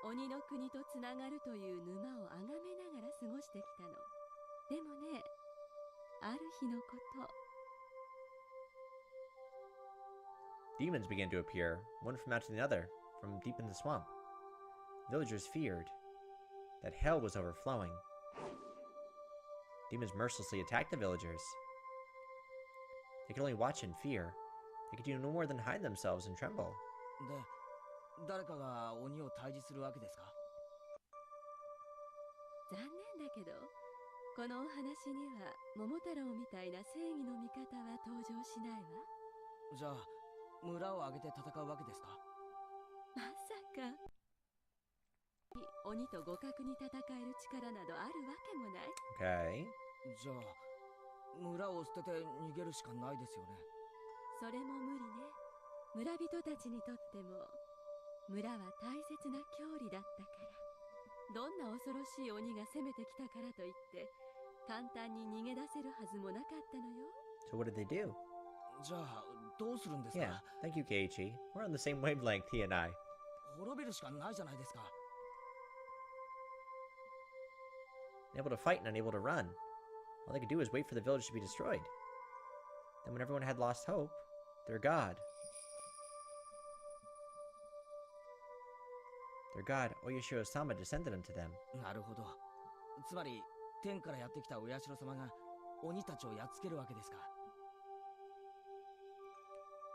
鬼の国とつながるという沼を崇めながら過ごしてきたの。でもね、ある日のこと。Demons began to appear, one from out to the other, from deep in the swamp. Villagers feared that hell was overflowing. Demons mercilessly attacked the villagers. They could only watch in fear. They could do no more than hide themselves and tremble. で、誰かが鬼を退治するわけですか？残念だけど、このお話には桃太郎みたいな正義の味方は登場しないわ。じゃあ、村を挙げて戦うわけですか？まさか。鬼と互角に戦える力などあるわけもない。Okay. じゃあ、村を捨てて逃げるしかないですよね。それも無理ね。村人たちにとっても村は大切な郷里だったから。どんな恐ろしい鬼が攻めてきたからといって簡単に逃げ出せるはずもなかったのよ。 So what did they do? じゃあ、どうするんですか？ Yeah, thank you, Keiichi. We're on the same wavelength, he and I. 滅びるしかないじゃないですか。Unable to fight and unable to run. All they could do was wait for the village to be destroyed. Then when everyone had lost hope, their god, Oyashiro-sama, descended unto them. なるほど。つまり、天からやってきたお社様が鬼たちをやっつけるわけですか。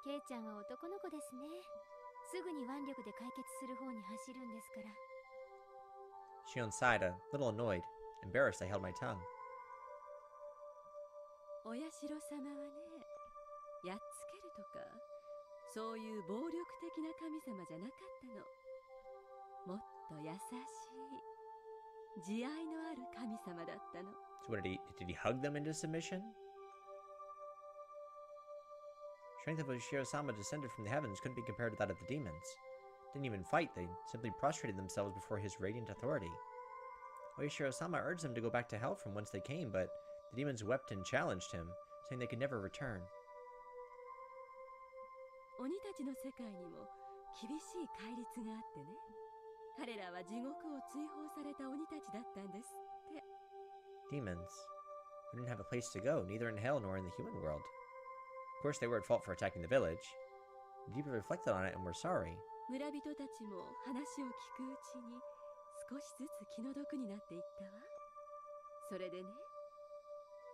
ケイちゃんは男の子ですね。すぐに腕力で解決する方に走るんですから。Shion sighed, a little annoyed. Embarrassed, I held my tongue. お社様はね、やっつけるとかそういう暴力的な神様じゃなかったの。もっと優しい慈愛のある神様だったの。 So what did he hug them into submission? Strength of Oyashiro-sama descended from the heavens couldn't be compared to that of the demons. Didn't even fight, they simply prostrated themselves before his radiant authority. Oyashiro-sama urged them to go back to hell from whence they came, but the demons wept and challenged him, saying they could never return. 鬼たちの世界にも厳しい戒律があってね。彼らは地獄を追放された鬼たちだったんですって。 Demons, who didn't have a place to go, neither in hell nor in the human world. Of course, they were at fault for attacking the village. They deeply reflected on it and were sorry. 村人たちも話を聞くうちに少しずつ気の毒になっていったわ。それでね、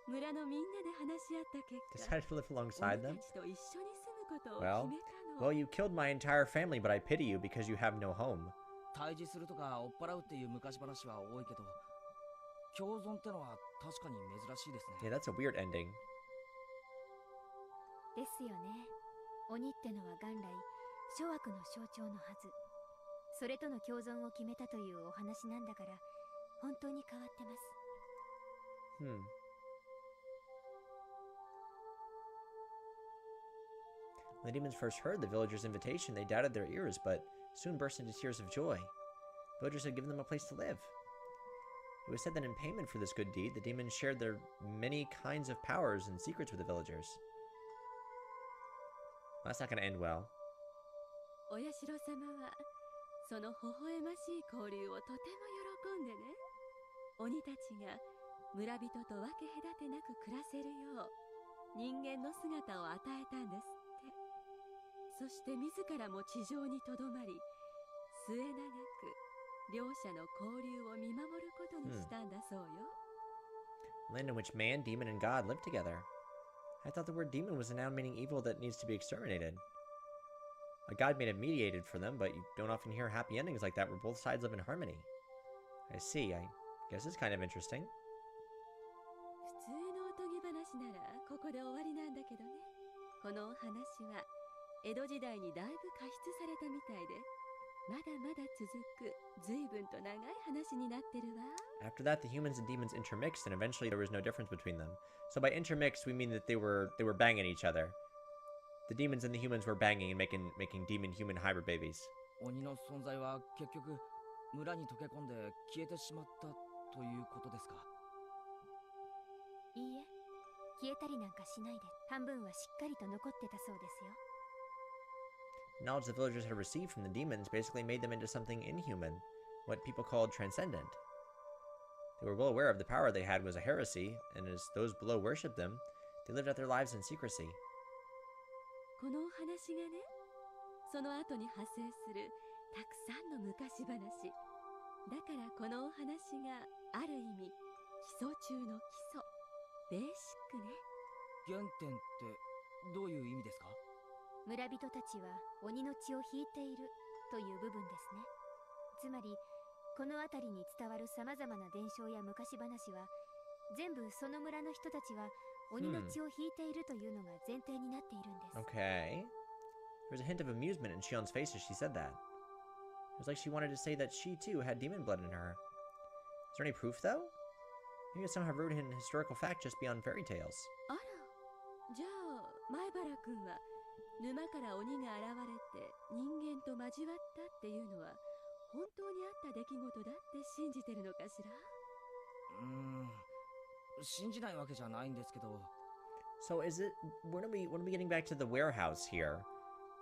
村のみんなで話し合った結果、 Decided to live alongside 鬼 them? たちと一緒に住むことを Well, 決めたの。 Well, you killed my entire family, but I pity you because you have no home. 退治するとか追っ払うっていう昔話は多いけど、共存ってのは確かに珍しいですね。 Yeah, that's a weird ending. ですよね。鬼ってのは元来諸悪の象徴のはず。それとの共存を決めたというお話なんだから本当に変わってます。When the demons first heard the villagers' invitation, they doubted their ears, but soon burst into tears of joy. Villagers had given them a place to live. It was said that in payment for this good deed, the demons shared their many kinds of powers and secrets with the villagers. Well, that's not going to end well. お社様はその微笑ましい交流をとても喜んでね。鬼たちが村人と分け隔てなく暮らせるよう人間の姿を与えたんですって。そして自らも地上にとどまり、末永く両者の交流を見守ることにしたんだそうよ。A land in which man, demon, and god live together. I thought the word demon was a noun meaning evil that needs to be exterminated. A god may have mediated for them, but you don't often hear happy endings like that where both sides live in harmony. I see. I guess it's kind of interesting. 普通のおとぎ話ならここで終わりなんだけどね。このお話は江戸時代にだいぶ加筆されたみたいで、まだまだ続く随分と長い話になってるわ。 After that, the humans and demons intermixed, and eventually there was no difference between them. So by intermixed, we mean that they were banging each other. The demons and the humans were banging and making demon-human hybrid babies. 鬼の存在は結局村に溶け込んで消えてしまったということですか？いいえ、消えたりなんかしないで、半分はしっかりと残ってたそうですよ。 Knowledge the villagers had received from the demons basically made them into something inhuman, what people called transcendent. They were well aware of the power they had was a heresy, and as those below worshipped them, they lived out their lives in secrecy. このお話がね、その後に派生するたくさんの昔話。だからこのお話がある意味基礎中の基礎、ベーシックね。原点ってどういう意味ですか？村人たちは鬼の血を引いているという部分ですね。つまりこの辺りに伝わるさまざまな伝承や昔話は全部その村の人たちは鬼の血を引いているというのが前提になっているんです。Okay. There was a hint of amusement in Shion's face as she said that. It was like she wanted to say that she too had demon blood in her. Is there any proof though? Maybe it's somehow rooted in historical fact just beyond fairy tales. あら、じゃあ前原くんは沼から鬼が現れて人間と交わったっていうのは本当にあった出来事だって信じてるのかしら？信じないわけじゃないんですけど。 So is it when are we getting back to the warehouse here?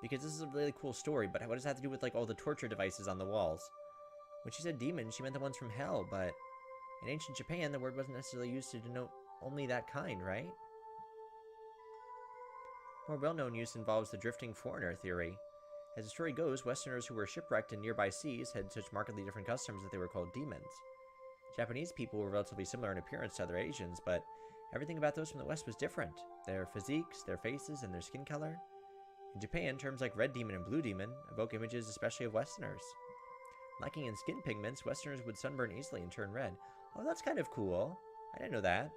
Because this is a really cool story, but what does it have to do with like all the torture devices on the walls? When she said demons, she meant the ones from hell, but in ancient Japan the word wasn't necessarily used to denote only that kind, right? More well-known use involves the drifting foreigner theory. As the story goes, Westerners who were shipwrecked in nearby seas had such markedly different customs that they were called demons. Japanese people were relatively similar in appearance to other Asians, but everything about those from the West was different. Their physiques, their faces, and their skin color. In Japan, terms like red demon and blue demon evoke images especially of Westerners. Lacking in skin pigments, Westerners would sunburn easily and turn red. Oh, that's kind of cool. I didn't know that.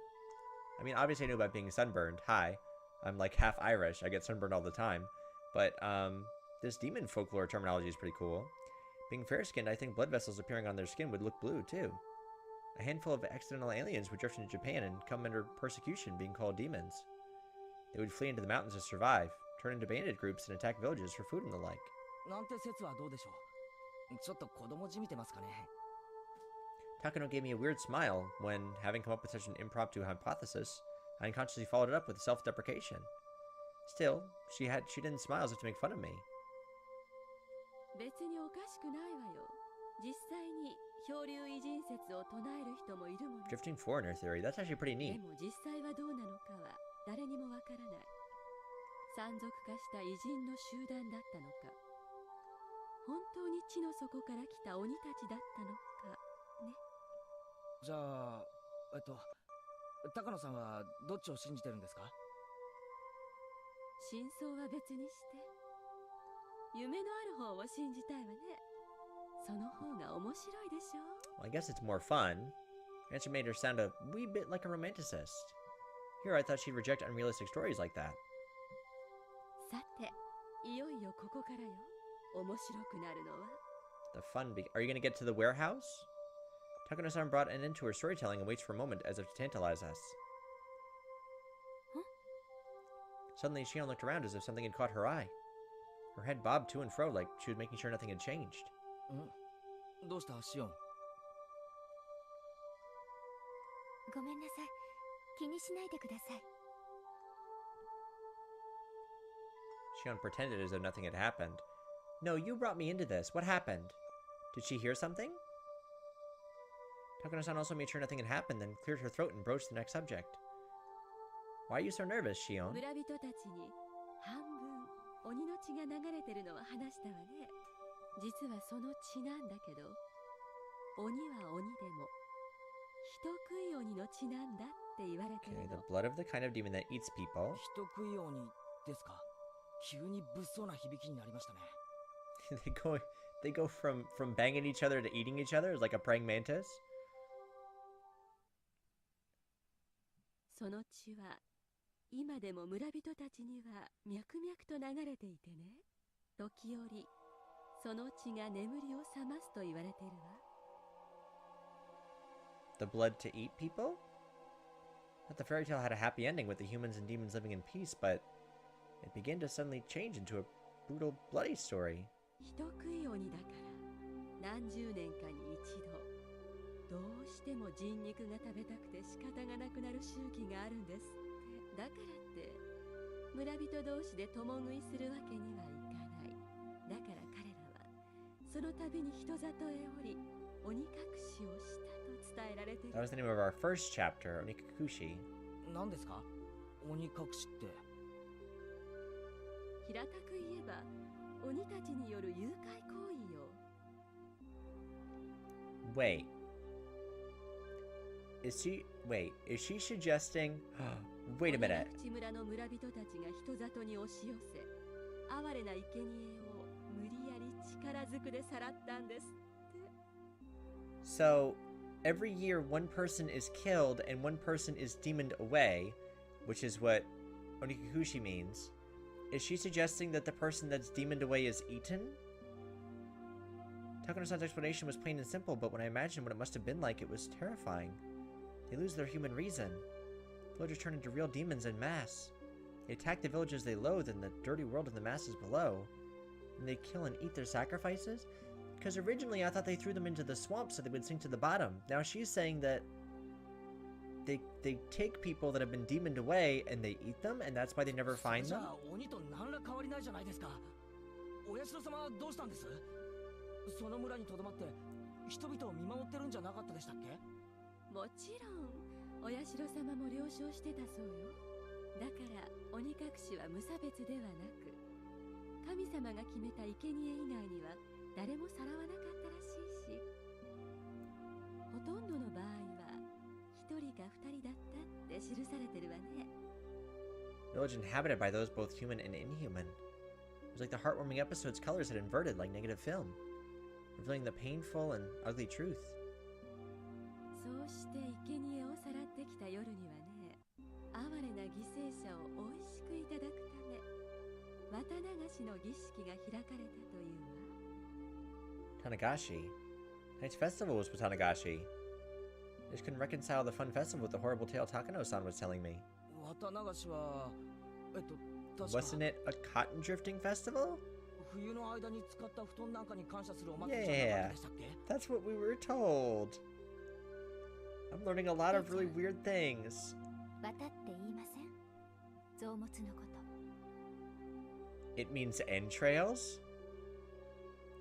I mean, obviously I knew about being sunburned. Hi. I'm like half Irish. I get sunburned all the time. But, this demon folklore terminology is pretty cool. Being fair-skinned, I think blood vessels appearing on their skin would look blue, too. A handful of accidental aliens would drift into Japan and come under persecution, being called demons. They would flee into the mountains to survive, turn into bandit groups, and attack villages for food and the like. なんて説はどうでしょう。ちょっと子供じみてますかね。Takano gave me a weird smile when, having come up with such an impromptu hypothesis, I unconsciously followed it up with self-deprecation. Still, she didn't smile as if to make fun of me. 別におかしくないわよ。実際に漂流偉人説を唱える人もいるもの。 Drifting foreigner theory, that's actually pretty で neat. も実際はどうなのかは誰にもわからない。山賊化した偉人の集団だったのか、本当に地の底から来た鬼たちだったのかね。じゃあ、高野さんはどっちを信じてるんですか？真相は別にして、夢のある方を信じたいわね。その方が面白いでしょ。 Well, I guess it's more fun. Her answer made her sound a wee bit like a romanticist. Here, I thought she'd reject unrealistic stories like that. さて、いよいよここからよ。面白くなるのは。The fun Are you gonna get to the warehouse? Takano-san brought an end to her storytelling and waits for a moment as if to tantalize us. Huh? Suddenly, Shion looked around as if something had caught her eye. Her head bobbed to and fro like she was making sure nothing had changed. どうしたシオン？ごめんなさい。気にしないでください。Shion pretended as though nothing had happened. No, you brought me into this. What happened? Did she hear something? Takano-san also made sure nothing had happened, then cleared her throat and broached the next subject. Why are you so nervous, Shion? 村人たちに半分鬼の血が流れてるのは話したわね。実はその血なんだけど、鬼は鬼でも人食い鬼の血なんだって言われてる Okay, の。 the blood of the kind of demon that eats people. 人食い鬼ですか？急に物騒な響きになりましたね。they go from banging each other to eating each other like a praying mantis. その血は今でも村人たちには脈々と流れていてね。時折その血が眠りを覚ますと言われているわ。The blood to eat people? I thought the fairy tale had a happy ending with the humans and demons living in peace, but it began to suddenly change into a brutal, bloody story. 人食い鬼だから何十年かに一度どうしても人肉が食べたくて仕方がなくなる周期があるんですって。だからって村人同士で共食いするわけにはいかない。だから彼らはその度に人里へ降り鬼隠しをしたと伝えられている。 That was the name of our first chapter, Onikakushi. 何ですか？鬼隠しって。平たく言えば鬼たちによる誘拐行為よ。 Wait. Is she suggesting... Wait a minute. 鬼口村の村人たちが人里に押し寄せ、哀れな生贄を無理やり力ずくでさらったんですって。 So, every year one person is killed and one person is demoned away, which is what Onikakushi means. Is she suggesting that the person that's demoned away is eaten? Takano-san's explanation was plain and simple, but when I imagined what it must have been like, it was terrifying. They lose their human reason. Villagers turn into real demons en masse. They attack the villages they loathe and the dirty world of the masses below. And they kill and eat their sacrifices? Because originally I thought they threw them into the swamp so they would sink to the bottom. Now she's saying that they take people that have been demoned away and they eat them, and that's why they never find them? その村にとどまって人々を見守ってるんじゃなかったでしたっけ？もちろん、お社様も了承してたそうよ。だから鬼隠しは無差別ではなく、神様が決めた生贄以外には誰もさらわなかったらしいし、ほとんどの場合は一人か二人だったって記されてるわね。 Village inhabited by those both human and inhuman. It was like the heartwarming episode's colors had inverted like negative film, revealing the painful and ugly truth. そうして生贄をさらってきた夜にはね、哀れな犠牲者を美味しくいただくため、綿流しの儀式が開かれたというわ。 Tanagashi? Tonight's festival was Watanagashi. I just couldn't reconcile the fun festival with the horrible tale Takano-san was telling me. 綿流しは確か Wasn't it a cotton drifting festival? 冬の間に使った布団なんかに感謝するお祭りじゃなかったでしたっけ？ That's what we were told. I'm learning a lot of really weird things. 綿って言いません？臓物のこと。 It means entrails?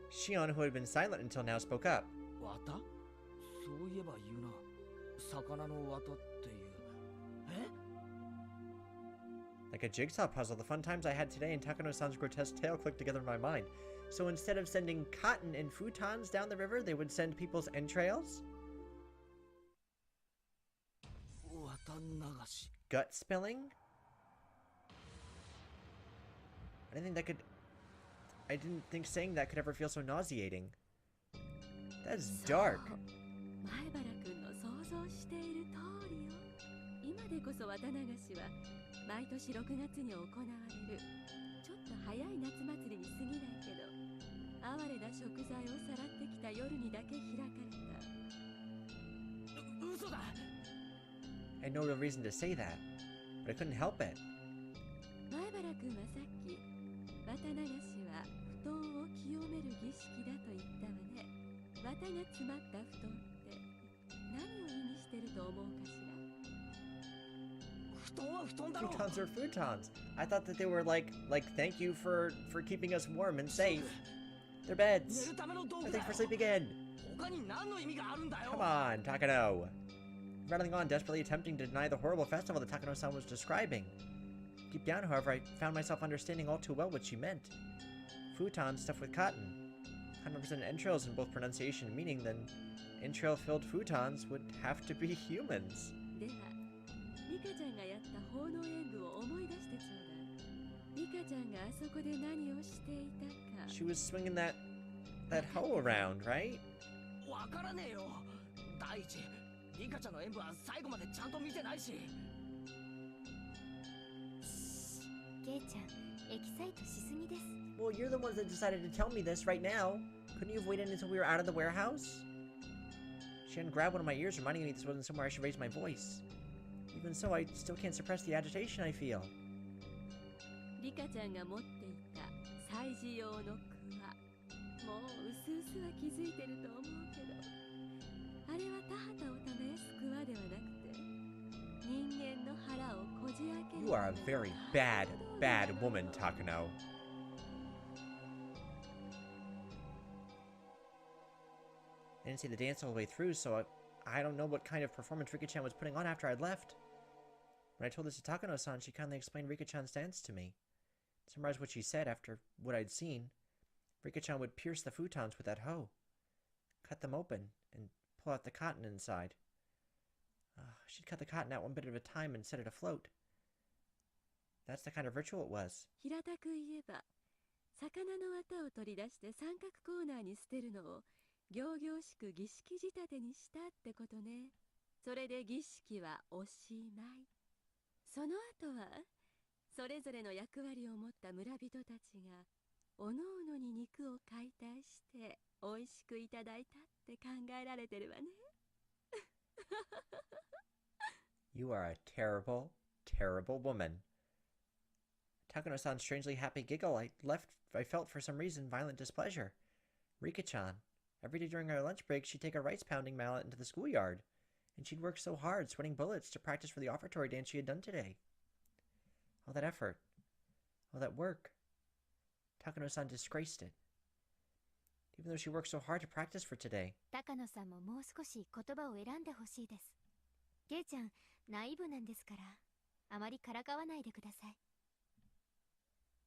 Shion, who had been silent until now, spoke up. 綿？そういえば言うな。魚の綿っていう。え？ Like a jigsaw puzzle, the fun times I had today in Takano-san's grotesque tale clicked together in my mind. So instead of sending cotton and futons down the river, they would send people's entrails? 綿流し。 Gut spilling? I didn't think saying that could ever feel so nauseating. That's dark. 前原くんの想像している通りよ。今でこそ綿流しは毎年6月に行われるちょっと早い夏祭りに過ぎないけど、哀れな食材をさらってきた夜にだけ開かれた。嘘だ。 I had no real reason to say that, but I couldn't help it. 前原くんはさっき綿流しは布団を清める儀式だと言ったわね。綿が詰まった布団って何を意味してると思うかしら。 布団は布団だろ。 Futons are futons. I thought that they were like thank you for keeping us warm and safe. They're 寝 beds. るための道具 And だ thanks よ。 for sleeping in. 他に何の意味があるんだよ。 Come on, Takano. Rattling on, desperately attempting to deny the horrible festival that Takano-san was describing. Deep down, however, I found myself understanding all too well what she meant. Futon stuffed with cotton. Cotton represented entrails in both pronunciation and meaning, then entrail-filled futons would have to be humans. ではリカちゃんがやった奉納演舞を思い出してちょうだい。リカちゃんがあそこで何をしていたか。 She was swinging that hoe around, right? わからねえよ。第一、リカちゃんの演舞は最後までちゃんと見てないし。ケイちゃん、エキサイトしすぎです。 Well, you're the ones that decided to tell me this right now. Couldn't you have waited until we were out of the warehouse? She hadn't grabbed one of my ears, reminding me this wasn't somewhere I should raise my voice. Even so, I still can't suppress the agitation I feel. リカちゃんが持っていた祭事用のクワ、もううすうすは気づいてると思うけど、あれは田畑を耕すクワではなくて、人間の腹をこじ開ける。 You are a very bad, bad woman, Takano. I didn't see the dance all the way through, so I don't know what kind of performance Rika-chan was putting on after I'd left. When I told this to Takano-san, she kindly explained Rika-chan's dance to me. To summarize what she said after what I'd seen, Rika-chan would pierce the futons with that hoe, cut them open, and pull out the cotton inside. She'd cut the cotton out one bit at a time and set it afloat. That's the kind of ritual it was. 平たく言えば、魚の綿を取り出して三角コーナーに捨てるのを仰々しく儀式仕立てにしたってことね。それで儀式はおしまい。その後は、それぞれの役割を持った村人たちが、おのおのに肉を解体して美味しくいただいたって考えられてるわね。You are a terrible, terrible woman. Takano-san's strangely happy giggle I felt for some reason violent displeasure. Rika-chan. Every day during our lunch break, she'd take a rice-pounding mallet into the schoolyard, and she'd work so hard, sweating bullets, to practice for the offertory dance she had done today. All that effort. All that work. Takano-san disgraced it. Even though she worked so hard to practice for today. 高野さんももう少し言葉を選んでほしいです。ケイちゃん、ナイーブなんですから、あまりからかわないでください。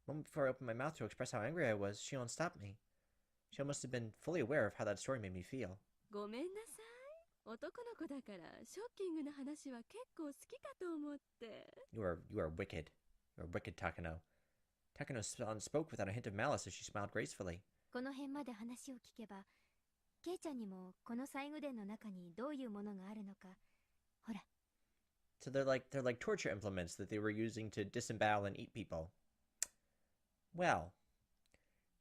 A moment before I opened my mouth to express how angry I was, Shion stopped me. She must have been fully aware of how that story made me feel. ごめんなさい。男の子だからショッキングな話は結構好きかと思って。You are wicked. You are wicked, Takano. Takano-san spoke without a hint of malice as she smiled gracefully. この辺まで話を聞けば、ケイちゃんにもこの細具殿の中にどういうものがあるのか、ほら。So they're like torture implements that they were using to disembowel and eat people. Well,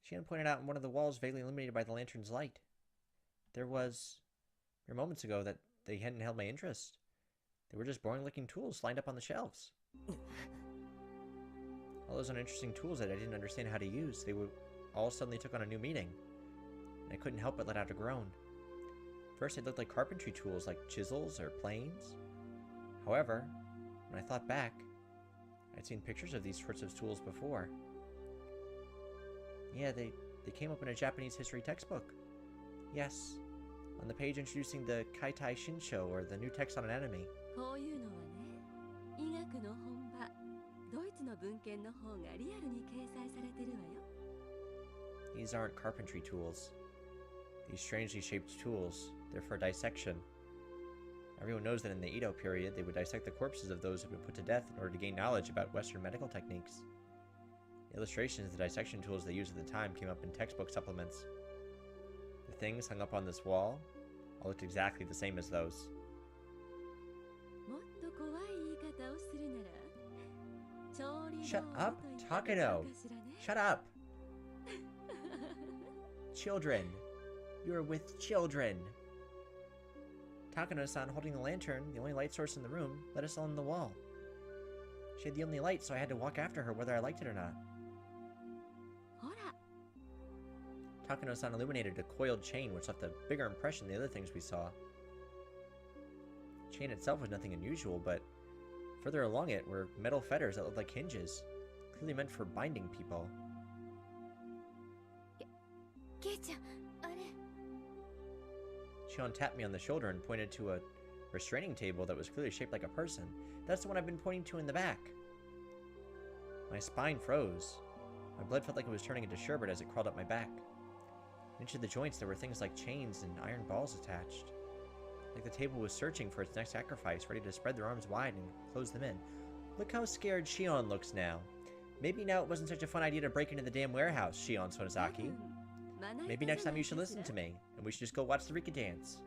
Shion pointed out in one of the walls vaguely illuminated by the lantern's light. There were moments ago that they hadn't held my interest. They were just boring-looking tools lined up on the shelves. All those uninteresting tools that I didn't understand how to use, they all suddenly took on a new meaning. And I couldn't help but let out a groan. First, they looked like carpentry tools, like chisels or planes. However, when I thought back, I'd seen pictures of these sorts of tools before. Yeah, they came up in a Japanese history textbook. Yes, on the page introducing the Kaitai Shinsho, or the new text on anatomy. こういうのはね、医学の本場、ドイツの文献の方がリアルに掲載されてるわよ。These aren't carpentry tools. These strangely shaped tools, they're for dissection. Everyone knows that in the Edo period, they would dissect the corpses of those who had been put to death in order to gain knowledge about Western medical techniques. Illustrations of the dissection tools they used at the time came up in textbook supplements. The things hung up on this wall all looked exactly the same as those. もっと怖い言い方をするなら、調理 Shut 道 up, 具と言ったら Takano! どうかしらね。 Shut up! Children! You are with children! Takano-san, holding the lantern, the only light source in the room, led us along the wall. She had the only light, so I had to walk after her whether I liked it or not. ほら、 Takano-san illuminated a coiled chain which left a bigger impression than the other things we saw. The chain itself was nothing unusual, but further along it were metal fetters that looked like hinges, clearly meant for binding people. ケイちゃん、あれ。 Shion tapped me on the shoulder and pointed to a restraining table that was clearly shaped like a person. That's the one I've been pointing to in the back. My spine froze. My blood felt like it was turning into sherbet as it crawled up my back. In each of the joints there were things like chains and iron balls attached. Like the table was searching for its next sacrifice, ready to spread their arms wide and close them in. Look how scared Shion looks now. Maybe now it wasn't such a fun idea to break into the damn warehouse, Shion Sonozaki. Maybe next time you should listen to me, and we should just go watch the Rika dance.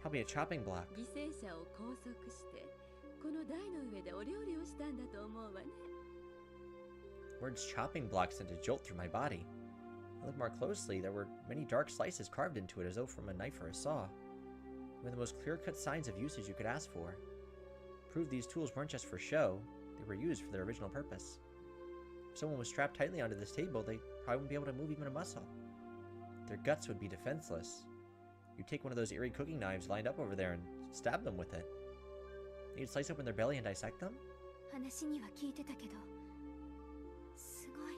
Probably a chopping block. 犠牲者を拘束して、この台の上でお料理をしたんだと思うわね。Words chopping block sent a jolt through my body. I looked more closely, there were many dark slices carved into it as though from a knife or a saw. They were the most clear-cut signs of usage you could ask for. Proved these tools weren't just for show, they were used for their original purpose. If someone was strapped tightly onto this table, they probably wouldn't be able to move even a muscle. Their guts would be defenseless. You'd take one of those eerie cooking knives lined up over there and stab them with it. You'd slice open their belly and dissect them? 話には聞いてたけど、すごい。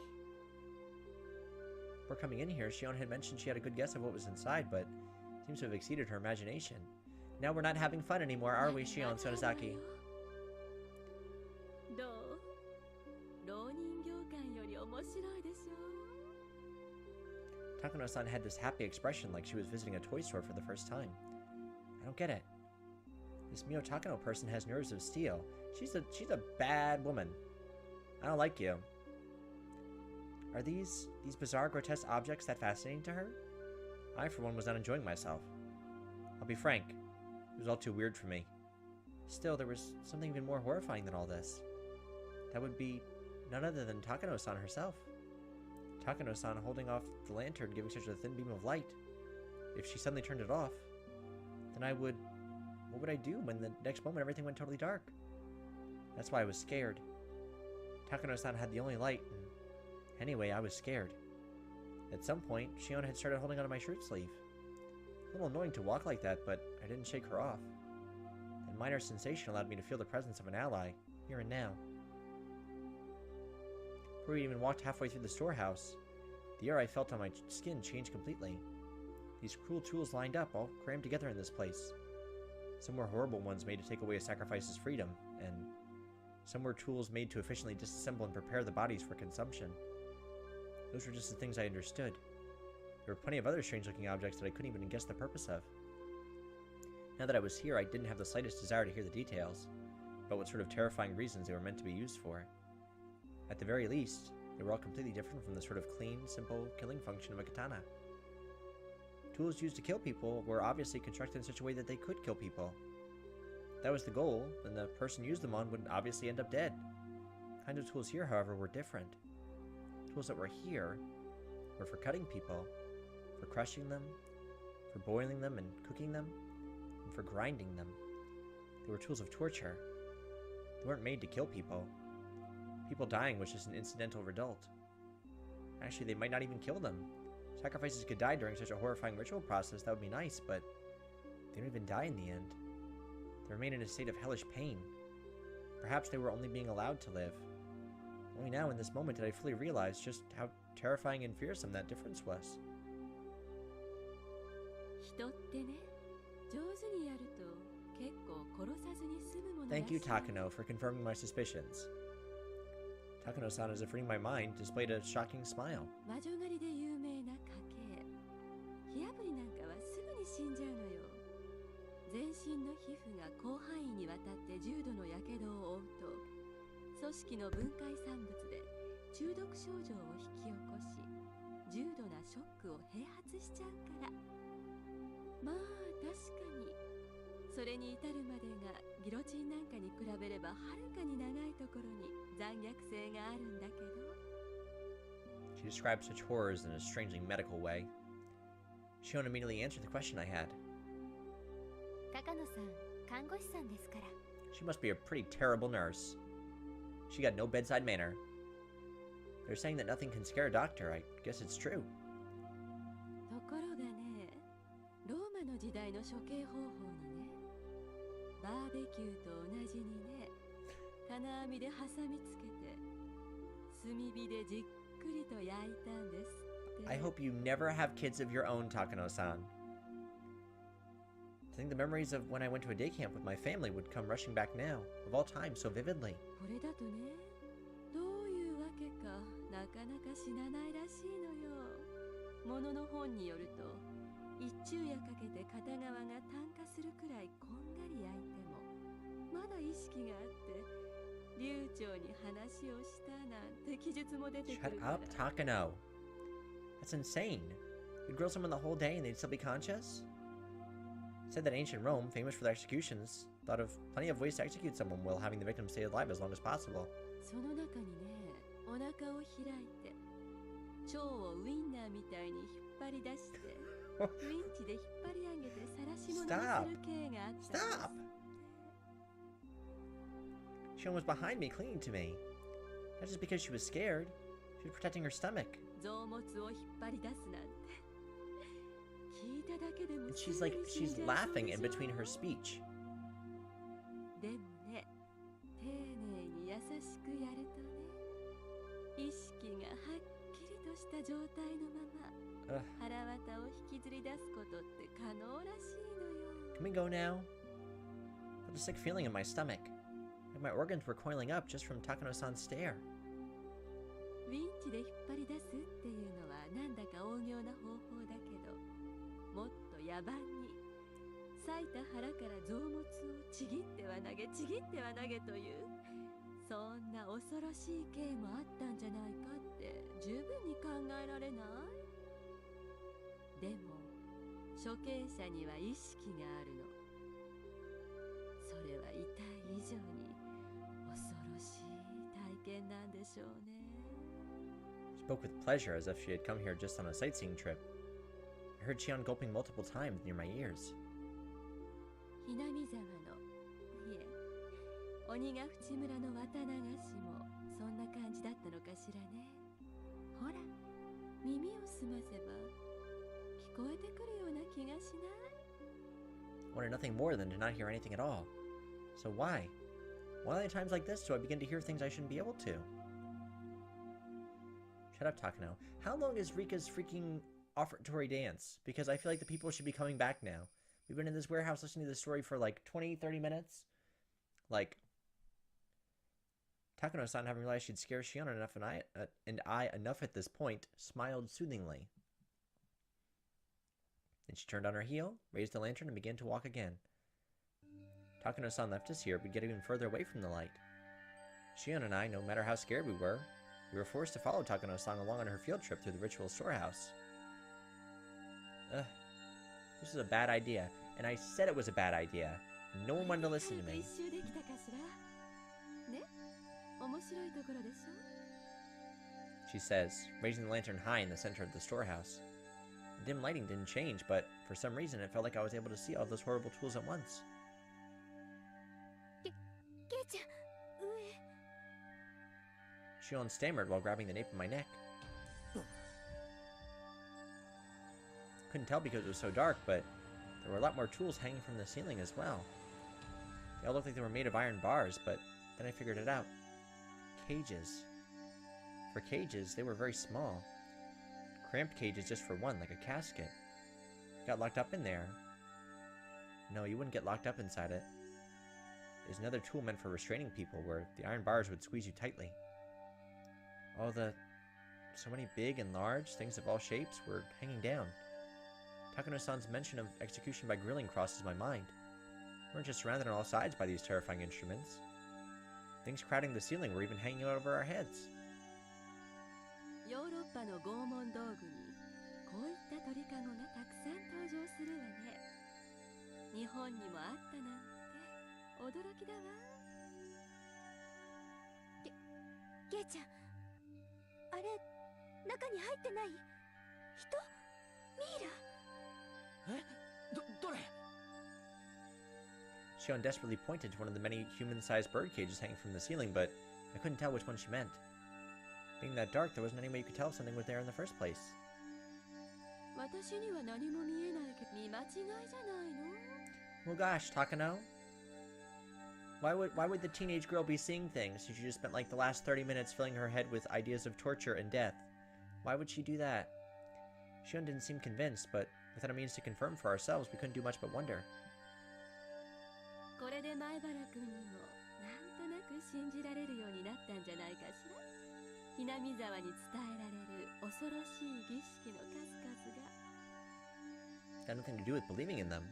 Before coming in here, Shion had mentioned she had a good guess of what was inside, but seems to have exceeded her imagination. Now we're not having fun anymore, are we, Shion Sonozaki? どう？浪人業界より面白いでしょ？ Takano-san had this happy expression like she was visiting a toy store for the first time. I don't get it. This Mio Takano person has nerves of steel. She's a bad woman. I don't like you. Are these bizarre, grotesque objects that fascinating to her? I, for one, was not enjoying myself. I'll be frank. It was all too weird for me. Still, there was something even more horrifying than all this. That would be none other than Takano-san herself. Takano-san holding off the lantern, giving such a thin beam of light. If she suddenly turned it off, then I would... What would I do when the next moment everything went totally dark? That's why I was scared. Takano-san had the only light, and anyway, I was scared. At some point, Shion had started holding onto my shirt sleeve. A little annoying to walk like that, but I didn't shake her off. That minor sensation allowed me to feel the presence of an ally, here and now. Before we even walked halfway through the storehouse, the air I felt on my skin changed completely. These cruel tools lined up, all crammed together in this place. Some were horrible ones made to take away a sacrifice's freedom, and some were tools made to efficiently disassemble and prepare the bodies for consumption. Those were just the things I understood. There were plenty of other strange-looking objects that I couldn't even guess the purpose of. Now that I was here, I didn't have the slightest desire to hear the details about what sort of terrifying reasons they were meant to be used for. At the very least, they were all completely different from the sort of clean, simple killing function of a katana. Tools used to kill people were obviously constructed in such a way that they could kill people. If that was the goal, then the person used them on would obviously end up dead. The kind of tools here, however, were different. Tools that were here were for cutting people, for crushing them, for boiling them and cooking them, and for grinding them. They were tools of torture. They weren't made to kill people. People dying was just an incidental result. Actually, they might not even kill them. Sacrifices could die during such a horrifying ritual process, that would be nice, but they don't even die in the end. They remain in a state of hellish pain. Perhaps they were only being allowed to live. Only now, in this moment, did I fully realize just how terrifying and fearsome that difference was. Thank you, Takano, for confirming my suspicions. Takano-san, as if reading my mind, displayed a shocking smile. She described such horrors in a strangely medical way. Shion immediately answered the question I had. She must be a pretty terrible nurse. She got no bedside manner. They're saying that nothing can scare a doctor. I guess it's true. I hope you never have kids of your own, Takano-san. I think the memories of when I went to a day camp with my family would come rushing back now, of all time, so vividly. Shut up, Takano. That's insane. You'd grill someone the whole day and they'd still be conscious? It said that ancient Rome, famous for their executions, thought of plenty of ways to execute someone while having the victim stay alive as long as possible. Stop! Stop! Shion was behind me, clinging to me. Not just because she was scared. She was protecting her stomach. And she's laughing in between her speech. Can we go now? I have a sick feeling in my stomach. Like my organs were coiling up just from Takano-san's stare. ウィンチで引っ張り出すっていうのはなんだか大行な方法だけど、もっと野蛮に裂いた腹から臓物をちぎっては投げちぎっては投げという、そんな恐ろしい刑もあったんじゃないかって十分に考えられない？でも処刑者には意識があるの。それは痛い以上に恐ろしい体験なんでしょうね。 She spoke with pleasure as if she had come here just on a sightseeing trip. I heard Shion gulping multiple times near my ears. ひなみざわの、いえ、鬼ヶ淵村の渡長氏もそんな感じだったのかしらね。ほら、耳を澄ませば聞こえてくるような気がしない？ I wanted nothing more than to not hear anything at all. So why? Why at times like this do I begin to hear things I shouldn't be able to? Shut up, Takano. How long is Rika's freaking offertory dance? Because I feel like the people should be coming back now. We've been in this warehouse listening to this story for like 20, 30 minutes. Like, Takano-san, having realized she'd scare Shion enough and I enough at this point, smiled soothingly. Then she turned on her heel, raised the lantern, and began to walk again. Takano-san left us here, but get even further away from the light. Shion and I, no matter how scared we were forced to follow Takano-san along on her field trip through the ritual storehouse. Ugh. This is a bad idea, and I said it was a bad idea. No one wanted to listen to me. She says, raising the lantern high in the center of the storehouse. The dim lighting didn't change, but for some reason it felt like I was able to see all those horrible tools at once. Shion stammered while grabbing the nape of my neck. Couldn't tell because it was so dark, but there were a lot more tools hanging from the ceiling as well. They all looked like they were made of iron bars, but then I figured it out. Cages. For cages, they were very small. Cramped cages just for one, like a casket. Got locked up in there. No, you wouldn't get locked up inside it. There's another tool meant for restraining people, where the iron bars would squeeze you tightly. So many big and large, things of all shapes, were hanging down. Takano-san's mention of execution by grilling crosses my mind. We weren't just surrounded on all sides by these terrifying instruments. Things crowding the ceiling were even hanging out over our heads. ヨーロッパの拷問道具にこういった鳥かごがたくさん登場するわね。日本にもあったなんて驚きだわ。ゲイちゃん、あれ中に入ってない？人？ミイラ？どれ？ Shion desperately pointed to one of the many human-sized bird cages hanging from the ceiling, but I couldn't tell which one she meant. Being that dark, there wasn't any way you could tell if something was there in the first place. 私には何も見えないけど見間違いじゃないの？ Well, gosh, Takano. Why would the teenage girl be seeing things if she just spent like the last 30 minutes filling her head with ideas of torture and death? Why would she do that? Shion didn't seem convinced, but without a means to confirm for ourselves, we couldn't do much but wonder. これで前原君にもなんとなく信じられるようになったんじゃないかしら。ひなみざわに伝えられる恐ろしい儀式の数々が。Got nothing to do with believing in them.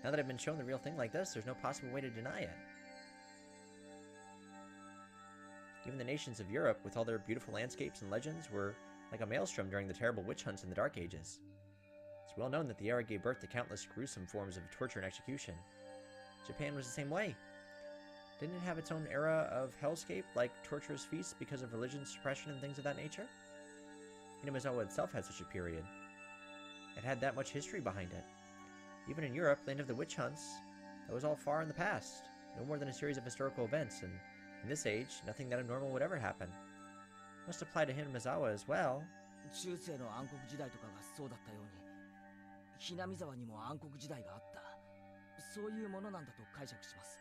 Now that I've been shown the real thing like this, there's no possible way to deny it. Even the nations of Europe, with all their beautiful landscapes and legends, were like a maelstrom during the terrible witch hunts in the Dark Ages. It's well known that the era gave birth to countless gruesome forms of torture and execution. Japan was the same way. Didn't it have its own era of hellscape, like torturous feasts because of religion suppression and things of that nature? Hinamizawa itself had such a period. It had that much history behind it. Even in Europe, land of the witch hunts, that was all far in the past, no more than a series of historical events, and in this age, nothing that abnormal would ever happen. Must apply to Hinamizawa as well. 中世の暗黒時代とかがそうだったように、ひなみざわにも暗黒時代があった。そういうものなんだと解釈します。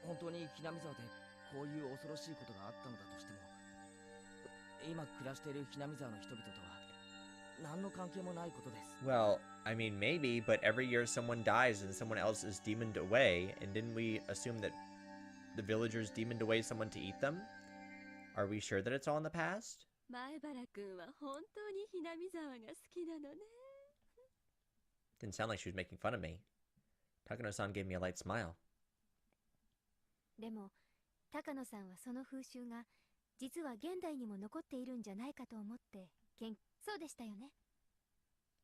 本当にひなみざわでこういう恐ろしいことがあったのだとしても、今暮らしているひなみざわの人々とは何の関係もないことです。Well, I mean, maybe, but every year someone dies and someone else is demoned away, and didn't we assume that the villagers demoned away someone to eat them? Are we sure that it's all in the past? 前原くんは本当にひなみざわが好きなのね。Didn't sound like she was making fun of me. Takano-san gave me a light smile. でも高野さんはその風習が実は現代にも残っているんじゃないかと思ってそうでしたよね。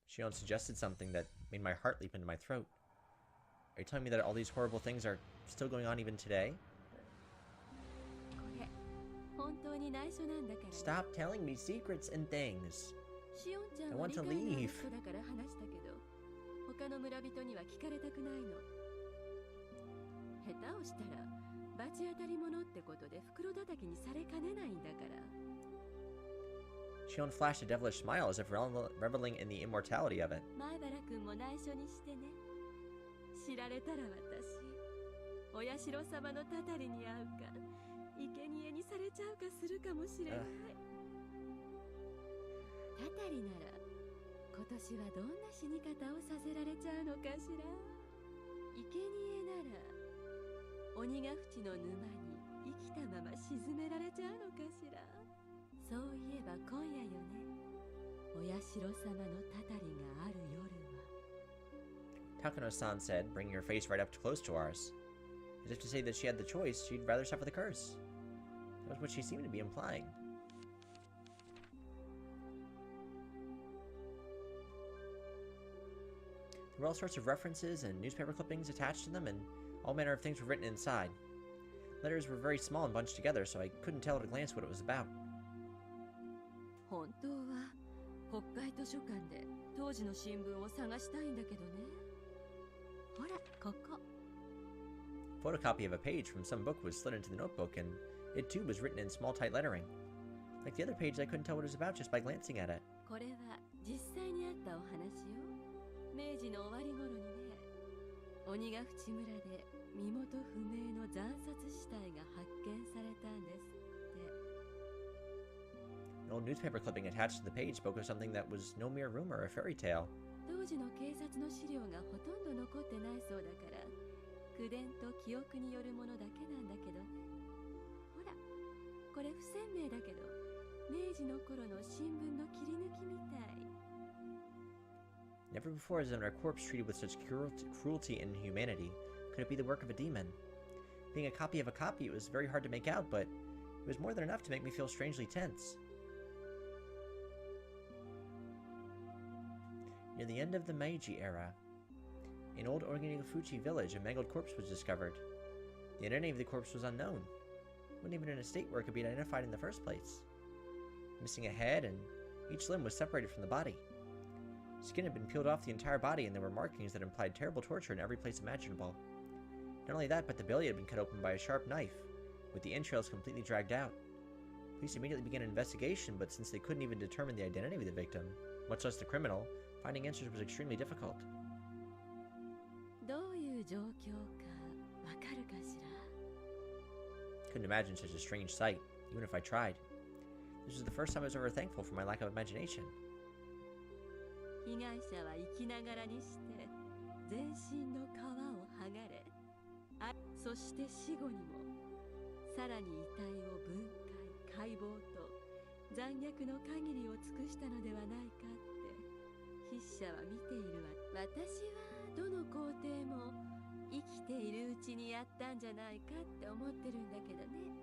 Shion suggested something that made my heart leap into my throat. Are you telling me that all these horrible things are still going on even today? これ本当に内緒なんだから、ね。 Stop telling me secrets and things. しおんちゃん I は want 理 to 解のある leave. 人だから話したけど、他の村人には聞かれたくないの。下手をしたら罰当たり者ってことで袋叩きにされかねないんだから。 Shion flashed a devilish smile as if reveling in the immortality of it. 前原くんも内緒にしてね。知られたら私、お社様のたたりに遭うか、生贄にされちゃうかするかもしれない。たたりなら、今年はどんな死に方をさせられちゃうのかしら。生贄なら、鬼ヶ淵の沼に生きたまま沈められちゃうのかしら。そういえば今夜よね。お社様のたたりがある夜は。 Takano-san said, bringing her face right up close to ours. As if to say that she had the choice, she'd rather suffer the curse. That was what she seemed to be implying. There were all sorts of references and newspaper clippings attached to them, and all manner of things were written inside. Letters were very small and bunched together, so I couldn't tell at a glance what it was about. 本当は北海図書館で当時の新聞を探したいんだけどね。ほら、ここ。 A photocopy of a page from some book was slid into the notebook, and it too was written in small tight lettering. Like the other page, I couldn't tell what it was about just by glancing at it. これは実際にあったお話よ。明治の終わり頃にね、鬼ヶ淵村で身元不明の惨殺死体が発見されたんですって。 An old newspaper clipping attached to the page spoke of something that was no mere rumor or fairy tale. 当時の警察の資料がほとんど残ってないそうだから、口伝と記憶によるものだけなんだけどね。ほら、これ不鮮明だけど、明治の頃の新聞の切り抜きみたい。 Never before has there been a corpse treated with such cruelty and inhumanity. Could it be the work of a demon? Being a copy of a copy, it was very hard to make out, but it was more than enough to make me feel strangely tense. Near the end of the Meiji era, in old Originafuchi village, a mangled corpse was discovered. The identity of the corpse was unknown. It wasn't even in a state where it could be identified in the first place. Missing a head, and each limb was separated from the body. Skin had been peeled off the entire body, and there were markings that implied terrible torture in every place imaginable. Not only that, but the belly had been cut open by a sharp knife, with the entrails completely dragged out. Police immediately began an investigation, but since they couldn't even determine the identity of the victim, much less the criminal, finding answers was extremely difficult. どういう状況かわかるかしら。 Couldn't imagine such a strange sight, even if I tried. This was the first time I was ever thankful for my lack of imagination. 被害者は生きながらにして全身の皮を剥がれ、そして死後にもさらに遺体を分解・解剖と残虐の限りを尽くしたのではないかって筆者は見ているわ。私はどの工程も生きているうちにやったんじゃないかって思ってるんだけどね。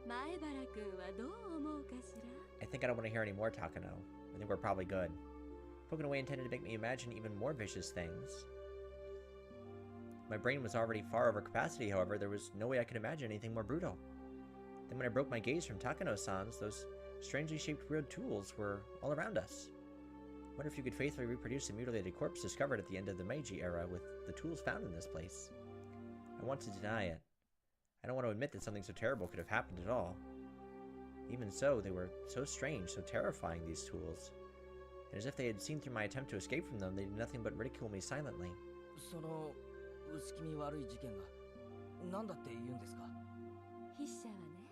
前原くんはどう思うかしら。 I think I don't want to hear any more Takano. I think we're probably good. Spoken away intended to make me imagine even more vicious things. My brain was already far over capacity, however, there was no way I could imagine anything more brutal. Then when I broke my gaze from Takano-san's, those strangely shaped weird tools were all around us. I wonder if you could faithfully reproduce the mutilated corpse discovered at the end of the Meiji era with the tools found in this place. I want to deny it. I don't want to admit that something so terrible could have happened at all. Even so, they were so strange, so terrifying, these tools. And as if they had seen through my attempt to escape from them, they did nothing but ridicule me silently. その薄気味悪い事件が何だって言うんですか。筆者はね、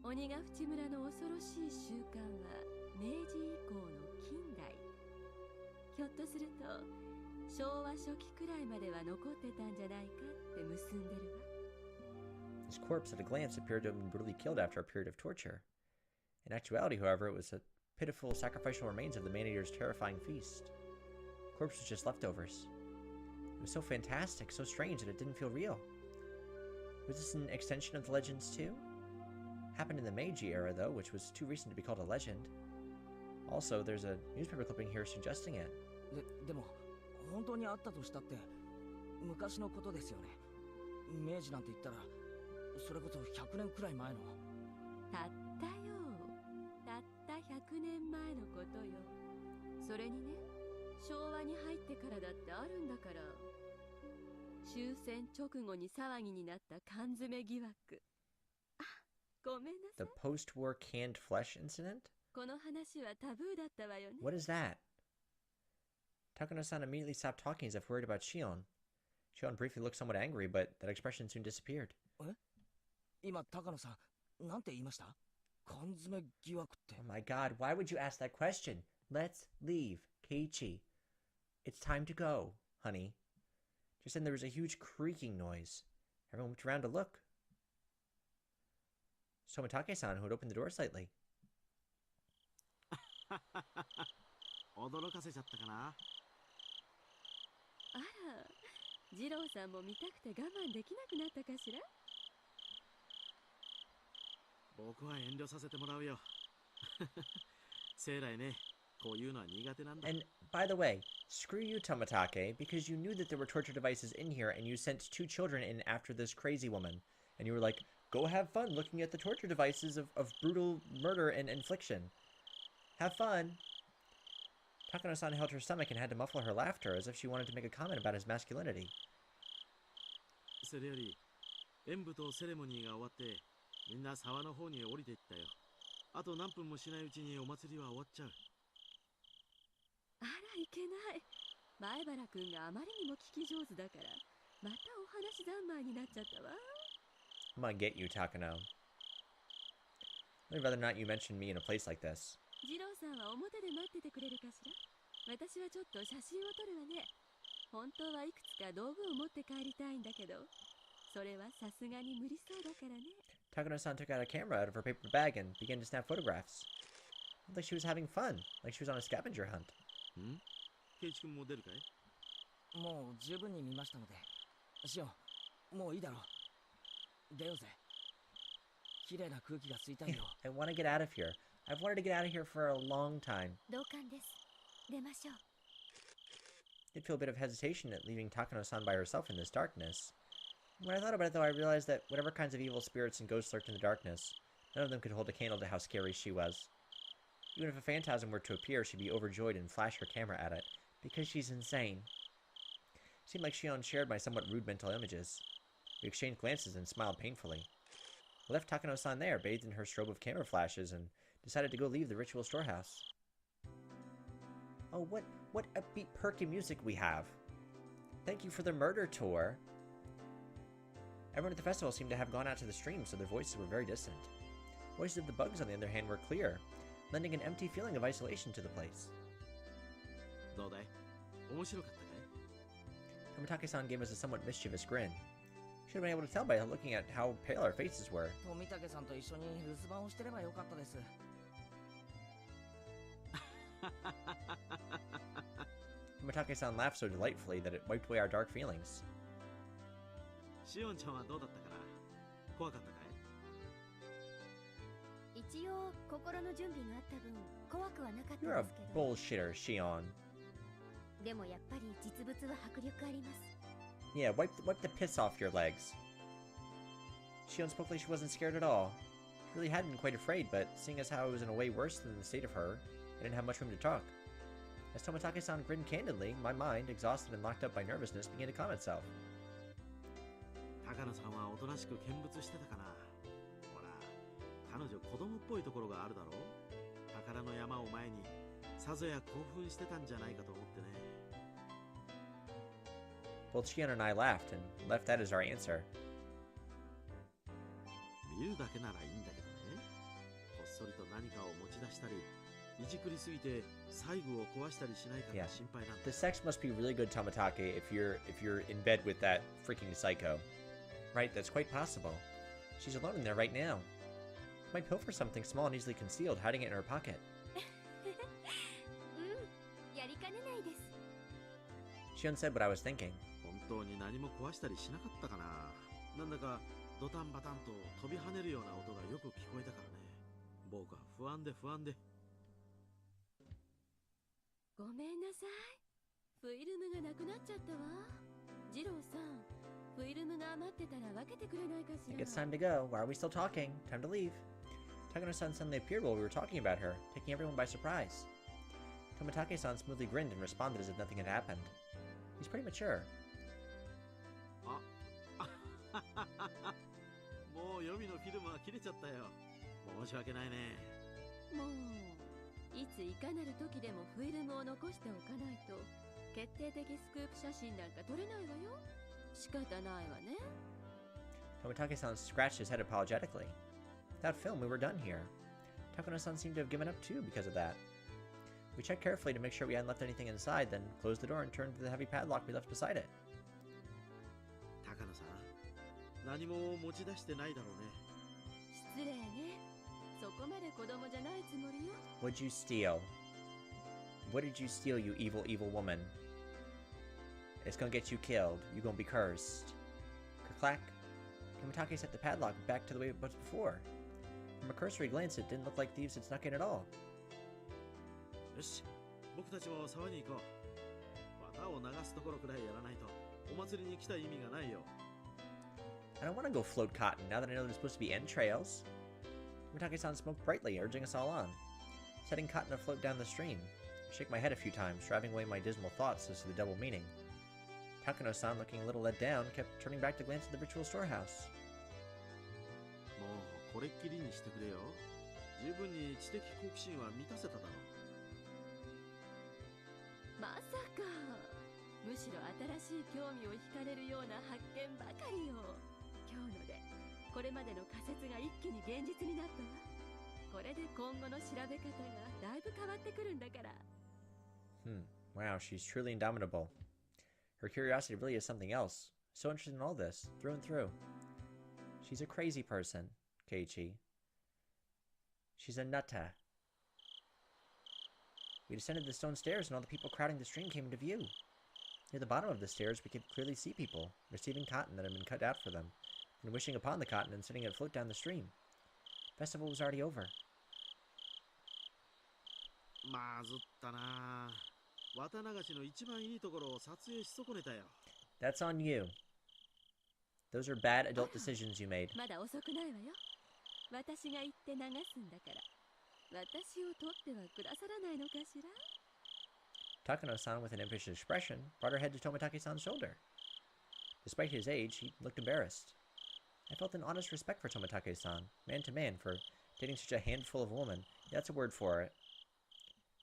鬼ヶ淵村の恐ろしい習慣は明治以降の近代、ひょっとすると昭和初期くらいまでは残ってたんじゃないかって結んでるわ。 His corpse at a glance appeared to have been brutally killed after a period of torture. In actuality, however, it was a pitiful sacrificial remains of the man-eater's terrifying feast. The corpse was just leftovers. It was so fantastic, so strange that it didn't feel real. Was this an extension of the legends too? Happened in the Meiji era, though, which was too recent to be called a legend. Also, there's a newspaper clipping here suggesting it. でも本当にあったとしたって昔のことですよね。明治なんて言ったらそれこそ100年くらい前の。たったよ。たった100年前のことよ。それにね、昭和に入ってからだってあるんだから。終戦直後に騒ぎになった缶詰疑惑。あ、ごめんなさ The い。post-war canned flesh incident? この話はタブーだったわよね。 What is that? Takano-san immediately stopped talking as if worried about Shion. Shion briefly looked somewhat angry, but that expression soon disappeared. 今高野さんなんて言いました？缶詰疑惑って。 Oh my god, why would you ask that question? Let's leave, Keiichi. It's time to go, honey. Just then there was a huge creaking noise. Everyone looked around to look. Tomitake-san, who had opened the door slightly. 驚かせちゃったかな。あら、二郎さんも見たくて我慢できなくなったかしら。僕は遠慮させてもらうよ。生来ね、こういうのは苦手なんだ。 And, by the way, screw you, Tomitake, because you knew that there were torture devices in here and you sent 2 children in after this crazy woman. And you were like, go have fun looking at the torture devices of brutal murder and infliction. Have fun. Takano-san held her stomach and had to muffle her laughter as if she wanted to make a comment about his masculinity. それより、演舞とセレモニーが終わって、みんな沢の方に降りていったよ。あと何分もしないうちにお祭りは終わっちゃう。あら、いけない。前原くんがあまりにも聞き上手だから、またお話三昧になっちゃったわ。I'm gonna get you, Takano. I'd rather not you mention me in a place like this. 二郎さんは表で待っててくれるかしら。私はちょっと写真を撮るわね。本当はいくつか道具を持って帰りたいんだけど、それはさすがに無理そうだからね。Takano-san took out a camera out of her paper bag and began to snap photographs. Looked like she was having fun, like she was on a scavenger hunt. ん？ケイチ君も出るかい？もう十分に見ましたので。シオン、もういいだろう。出ようぜ。綺麗な空気が吸いたいよ。I want to get out of here. I've wanted to get out of here for a long time. 同感です。出ましょう。 Did feel a bit of hesitation at leaving Takano-san by herself in this darkness. When I thought about it, though, I realized that whatever kinds of evil spirits and ghosts lurked in the darkness, none of them could hold a candle to how scary she was. Even if a phantasm were to appear, she'd be overjoyed and flash her camera at it, because she's insane. It seemed like Shion shared my somewhat rude mental images. We exchanged glances and smiled painfully. I left Takano-san there, bathed in her strobe of camera flashes, and decided to go leave the ritual storehouse. Oh, what upbeat perky music we have. Thank you for the murder tour. Everyone at the festival seemed to have gone out to the stream, so their voices were very distant. Voices of the bugs, on the other hand, were clear, lending an empty feeling of isolation to the place. どうだい？面白かったかい？ Tomitake-san gave us a somewhat mischievous grin. Should have been able to tell by looking at how pale our faces were. 富武さんと一緒に留守番をしてればよかったです。 Tomitake-san laughed so delightfully that it wiped away our dark feelings. シオンちゃんはどうだったかな？怖かったかい？一応心の準備があった分怖くはなかった You're a ですけど。 bullshitter, Shion. でもやっぱり実物は迫力あります。 Yeah, wipe the piss off your legs. Shion spoke like she wasn't scared at all. She really hadn't been quite afraid, but seeing as how it was in a way worse than the state of her, I didn't have much room to talk. As Tomitake-san grinned candidly, my mind, exhausted and locked up by nervousness, began to calm itself. 高野さんはおとなしく見物してたかな？ほら、彼女子供っぽいところがあるだろう？宝の山を前にさぞや興奮してたんじゃないかと思ってね。 Both Shion and I laughed, and left that as our answer. 見るだけならいいんだけどね。こっそりと何かを持ち出したり、いじくりすぎて細部を壊したりしないかが心配なんだ。 The sex must be really good, Tomitake, if you're in bed with that freaking psycho. Right, that's quite possible. She's alone in there right now. Might pilfer something small and easily concealed, hiding it in her pocket. やりかねないです。 Shion said what I was thinking. 本当に何も壊したりしなかったかな。なんだかドタンバタンと飛び跳ねるような音がよく聞こえたからね。僕は不安で不安で。ごめんなさい。フィルムがなくなっちゃったわ。ジローさん、フィルムが余ってたら分けてくれないかし I ら。 think it's time to go. Why are we still talking? Time to leave. Takano-san suddenly appeared while we were talking about her, taking everyone by surprise. Tomitake-san smoothly grinned and responded as if nothing had happened. He's pretty mature. もう予備のフィルムは切れちゃったよ。申し訳ないね。もういついかなる時でもフィルムを残しておかないと決定的スクープ写真なんか撮れないわよ。仕方ないわね。 Tomitake-san scratched his head apologetically. Without film, we were done here. Takano-san seemed to have given up too because of that. We checked carefully to make sure we hadn't left anything inside, then closed the door and turned to the heavy padlock we left beside it. 高野さん、何も持ち出してないだろうね。失礼ね。そこまで子供じゃないつもりよ。 What'd you steal? What did you steal, you evil, evil woman? It's gonna get you killed. You're gonna be cursed. Clack. Tomitake set the padlock back to the way it was before. From a cursory glance, it didn't look like thieves had snuck in at all. よし、僕たちも沢に行こう。綿を流すところくらいやらないとお祭りに来た意味がないよ。I don't want to go float cotton now that I know there's supposed to be entrails. Tomitake-san smoked brightly, urging us all on. Setting cotton afloat down the stream. I shake my head a few times, driving away my dismal thoughts as to the double meaning. Takano-san, looking a little let down, kept turning back to glance at the ritual storehouse. もうこれっきりにしてくれよ。十分に知的好奇心は満たせただろう。まさか。むしろ新しい興味を惹かれるような発見ばかりよ。今日のでこれまでの仮説が一気に現実になったわ。これで今後の調べ方がだいぶ変わってくるんだから。Wow, she's truly indomitable. Her curiosity really is something else. So interested in all this, through and through. She's a crazy person, Keiichi. She's a nutta. We descended the stone stairs and all the people crowding the stream came into view. Near the bottom of the stairs, we could clearly see people, receiving cotton that had been cut out for them, and wishing upon the cotton and setting it afloat down the stream. Festival was already over. まずったな。綿流しの一番いいところを撮影し損ねたよ。That's on you. Those are bad adult decisions you made. まだ遅くないわよ。私が行って流すんだから。私を撮ってはくださらないのかしら。 Takano-san, with an impish expression, brought her head to Tomitake-san's shoulder. Despite his age, he looked embarrassed. I felt an honest respect for Tomitake-san, man to man, for dating such a handful of women. Yeah, that's a word for it.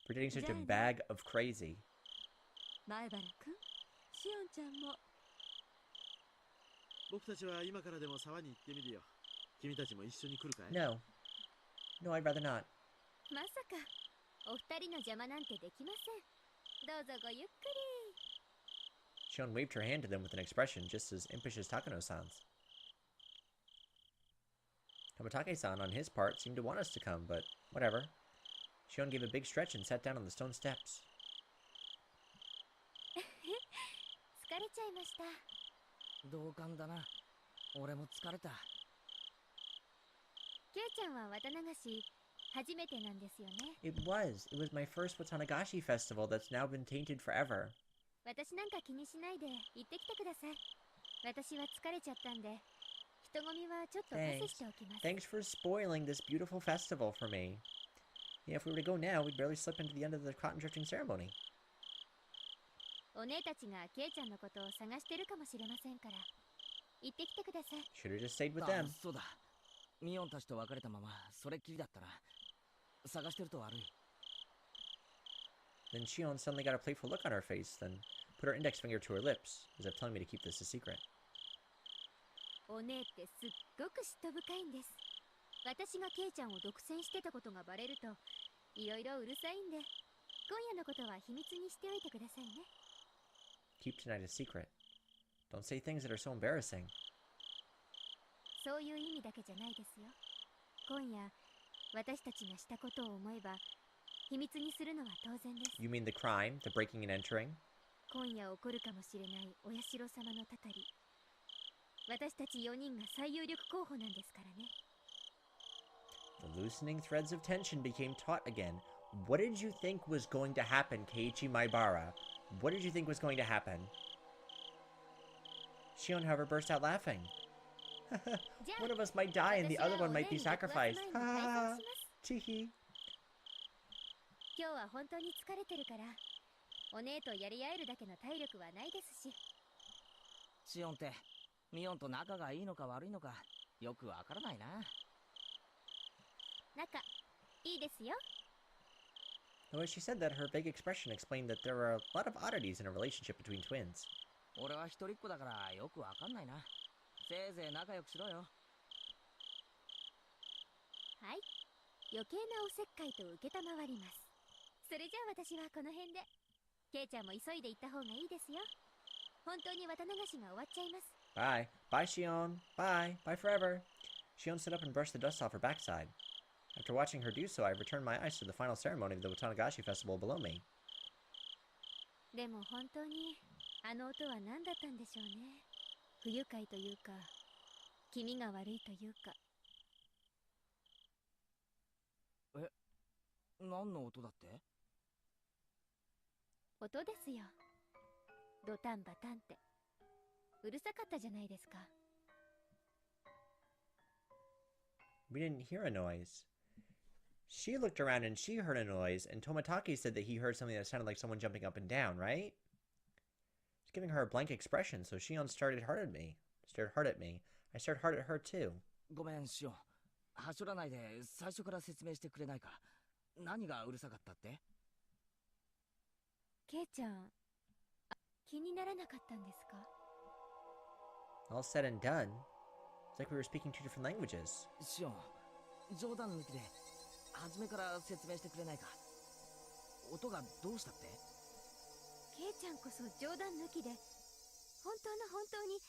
For dating such a bag of crazy. 前原くん、しおんちゃんも。僕たちは今からでも沢に行ってみるよ。君たちも一緒に来るかい？ No. No, I'd rather not. まさかお二人の邪魔なんてできません。どうぞごゆっくり。 Shion waved her hand to them with an expression just as impish as Takano-san's. Tomitake-san, on his part, seemed to want us to come, but whatever. Shion gave a big stretch and sat down on the stone steps. 疲れちゃいました。同感だな。俺も疲れた。ケイちゃんは綿流し初めてなんですよね。It was. It was my first Watanagashi festival that's now been tainted forever. 私なんか気にしないで行ってきてください。私は疲れちゃったんで、人混みはちょっとパスしておきます。 Thanks for spoiling this beautiful festival for me. Yeah, if we were to go now, we'd barely slip into the end of the cotton drifting ceremony. お姉たちがケイちゃんのことを探してるかもしれませんから、行ってきてください。 Should have just stayed with あ them. そうだ。ミオンたちと別れたままそれっきりだったな。探してると悪い。Then Shion suddenly got a playful look on her face, then put her index finger to her lips, as if telling me to keep this a secret. お姉ってすっごく嫉妬深いんです。私がケイちゃんを独占してたことがバレるといろいろうるさいんで、今夜のことは秘密にしておいてくださいね。 Keep tonight a secret. Don't say things that are so embarrassing. そういう意味だけじゃないですよ。今夜私たちがしたことを思えば秘密にするのは当然です。 You mean the crime, the breaking and entering? 今夜起こるかもしれないお社様のたたり、私たち4人が最有力候補なんですからね。 The loosening threads of tension became taut again. What did you think was going to happen, Keiichi Maibara? What did you think was going to happen? Shion, however, burst out laughing. One of us might die and the other one might be sacrificed. Ha ha ha. Teehee. 今日は本当に疲れてるから、お姉とやり合えるだけの体力はないですし。シオンってミオンと仲がいいのか悪いのかよくわからないな。仲いいですよ。 Though as she said that, her vague expression explained that there were a lot of oddities in a relationship between twins. 俺は一人っ子だからよくわかんないな。せいぜい仲良くしろよ。はい、余計なおせっかいと受けたまわります。それじゃあ私はこの辺で。ケイちゃんも急いで行った方がいいですよ。本当に綿流しが終わっちゃいます。 Bye. Bye, Shion. Bye. Bye forever. Shion stood up and brushed the dust off her backside. After watching her do so, I returned my eyes to the final ceremony of the Watanagashi festival below me. でも本当にあの音は何だったんでしょうね。不愉快というか気味が悪いというか。え、何の音だって？音ですよ。ドタンバタンって。うるさかったじゃないですか。 We didn't hear a noise. She looked around and she heard a noise, and Tomataki said that he heard something that sounded like someone jumping up and down, right? Just giving her a blank expression, so Shion stared hard at me. I stared hard at her too. ごめんシオン。はしょらないで最初から説明してくれないか。何がうるさかったって？ケイちゃん、気にならなかったんですか？ All said and done, it's like we were speaking two different languages. シオン、冗談抜きで初めから説明してくれないか。音がどうしたって？ケイちゃんこそ冗談抜きで本当の本当に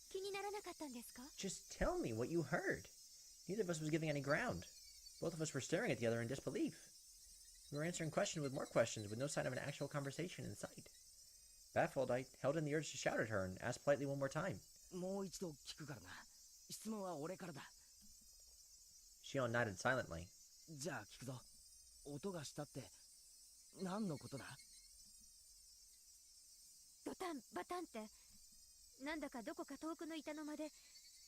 気にならなかったんですか？ Just tell me what you heard. Neither of us was giving any ground. Both of us were staring at the other in disbelief. We were answering question with more questions with no sign of an actual conversation in sight. Baffled, I held in the urge to shout at her and asked politely one more time. もう一度聞くからな。質問は俺からだ。Shion nodded silently. じゃあ聞くぞ。音がしたって何のことだ？ドタンバタンってなんだかどこか遠くの板の間で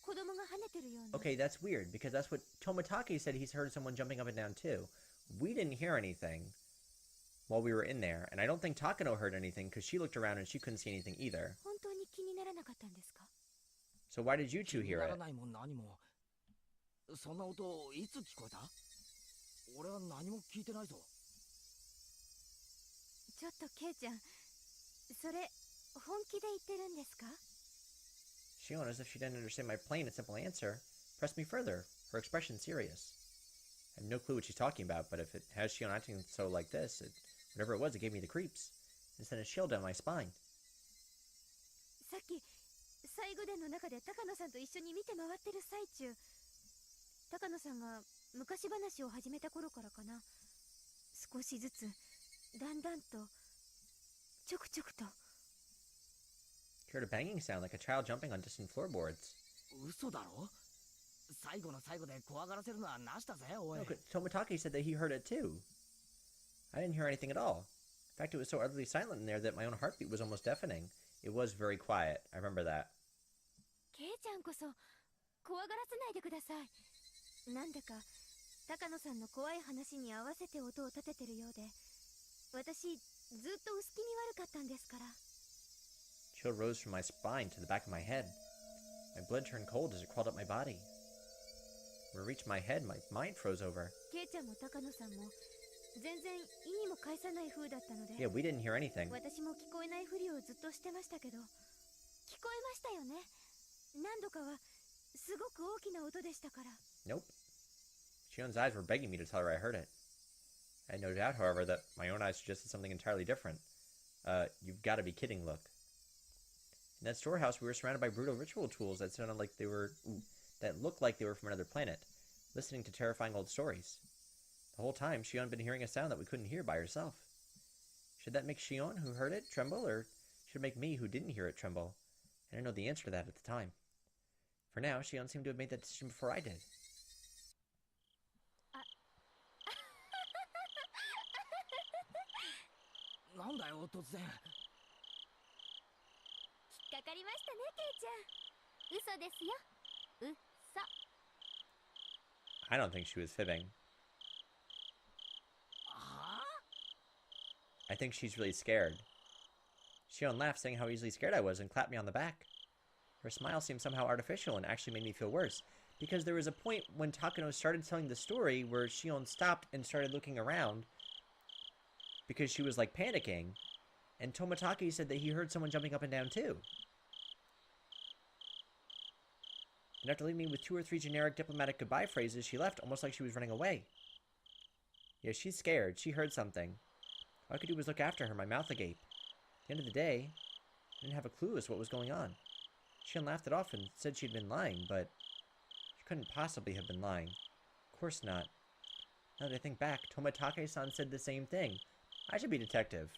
子供が跳ねてるような。 Okay, that's weird, because that's what Tomataki said. He's heard someone jumping up and down too. We didn't hear anything while we were in there, and I don't think Takano heard anything because she looked around and she couldn't see anything either. 本当に気にならなかったんですか？ So why did you two 気に hear な it? らないもん何も。そんな音いつ聞こえた？俺は何も聞いてないぞ。ちょっとケイちゃん、それ本気で言ってるんですか？ Shion, as if she didn't understand my plain and simple answer, pressed me further, her expression serious. I have no clue what she's talking about, but if it has Shion acting so like this, whatever it was, it gave me the creeps. It sent a chill down my spine. さっき最後殿の中で高野さんと一緒に見て回ってる最中、高野さんが昔話を始めた頃からかな、少しずつだんだんとちょくちょくと。 Heard a banging sound like a child jumping on distant floorboards. 嘘だろ？最後の最後で怖がらせるのはなしだぜ、おい。 No, Tomataki said that he heard it too. I didn't hear anything at all. In fact, it was so utterly silent in there that my own heartbeat was almost deafening. It was very quiet. I remember that. ケイちゃんこそ怖がらせないでください。なんだか高野さんの怖い話に合わせて音を立ててるようで、私ずっと薄気味悪かったんですから。 Chill rose from my spine to the back of my head. My blood turned cold as it crawled up my body. When it reached my head, my mind froze over. ケイちゃんも高野さんも全然意にも介さない風だったので、 Yeah, we didn't hear anything. 私も聞こえないふりをずっとしてましたけど、聞こえましたよね。何度かはすごく大きな音でしたから。 Nope. Shion's eyes were begging me to tell her I heard it. I had no doubt, however, that my own eyes suggested something entirely different. You've got to be kidding look. In that storehouse, we were surrounded by brutal ritual tools that sounded like they were... that looked like they were from another planet. listening to terrifying old stories. The whole time, Shion had been hearing a sound that we couldn't hear by herself. Should that make Shion, who heard it, tremble, or should it make me, who didn't hear it, tremble? I didn't know the answer to that at the time. For now, Shion seemed to have made that decision before I did. なんだよ突然。引っかかりましたね、ケイちゃん。嘘ですよ。嘘。 I don't think she was fibbing. はあ I think she's really scared. Shion laughed, saying how easily scared I was, and clapped me on the back. Her smile seemed somehow artificial and actually made me feel worse, because there was a point when Takano started telling the story where Shion stopped and started looking around because she was like panicking, and Tomatake said that he heard someone jumping up and down too. And after leaving me with 2 or 3 generic diplomatic goodbye phrases, she left almost like she was running away. Yeah, she's scared. She heard something. All I could do was look after her, my mouth agape. At the end of the day, I didn't have a clue as to what was going on. Shion laughed it off and said she'd been lying, but she couldn't possibly have been lying. Of course not. Now that I think back, Tomatake-san said the same thing. I should be detective.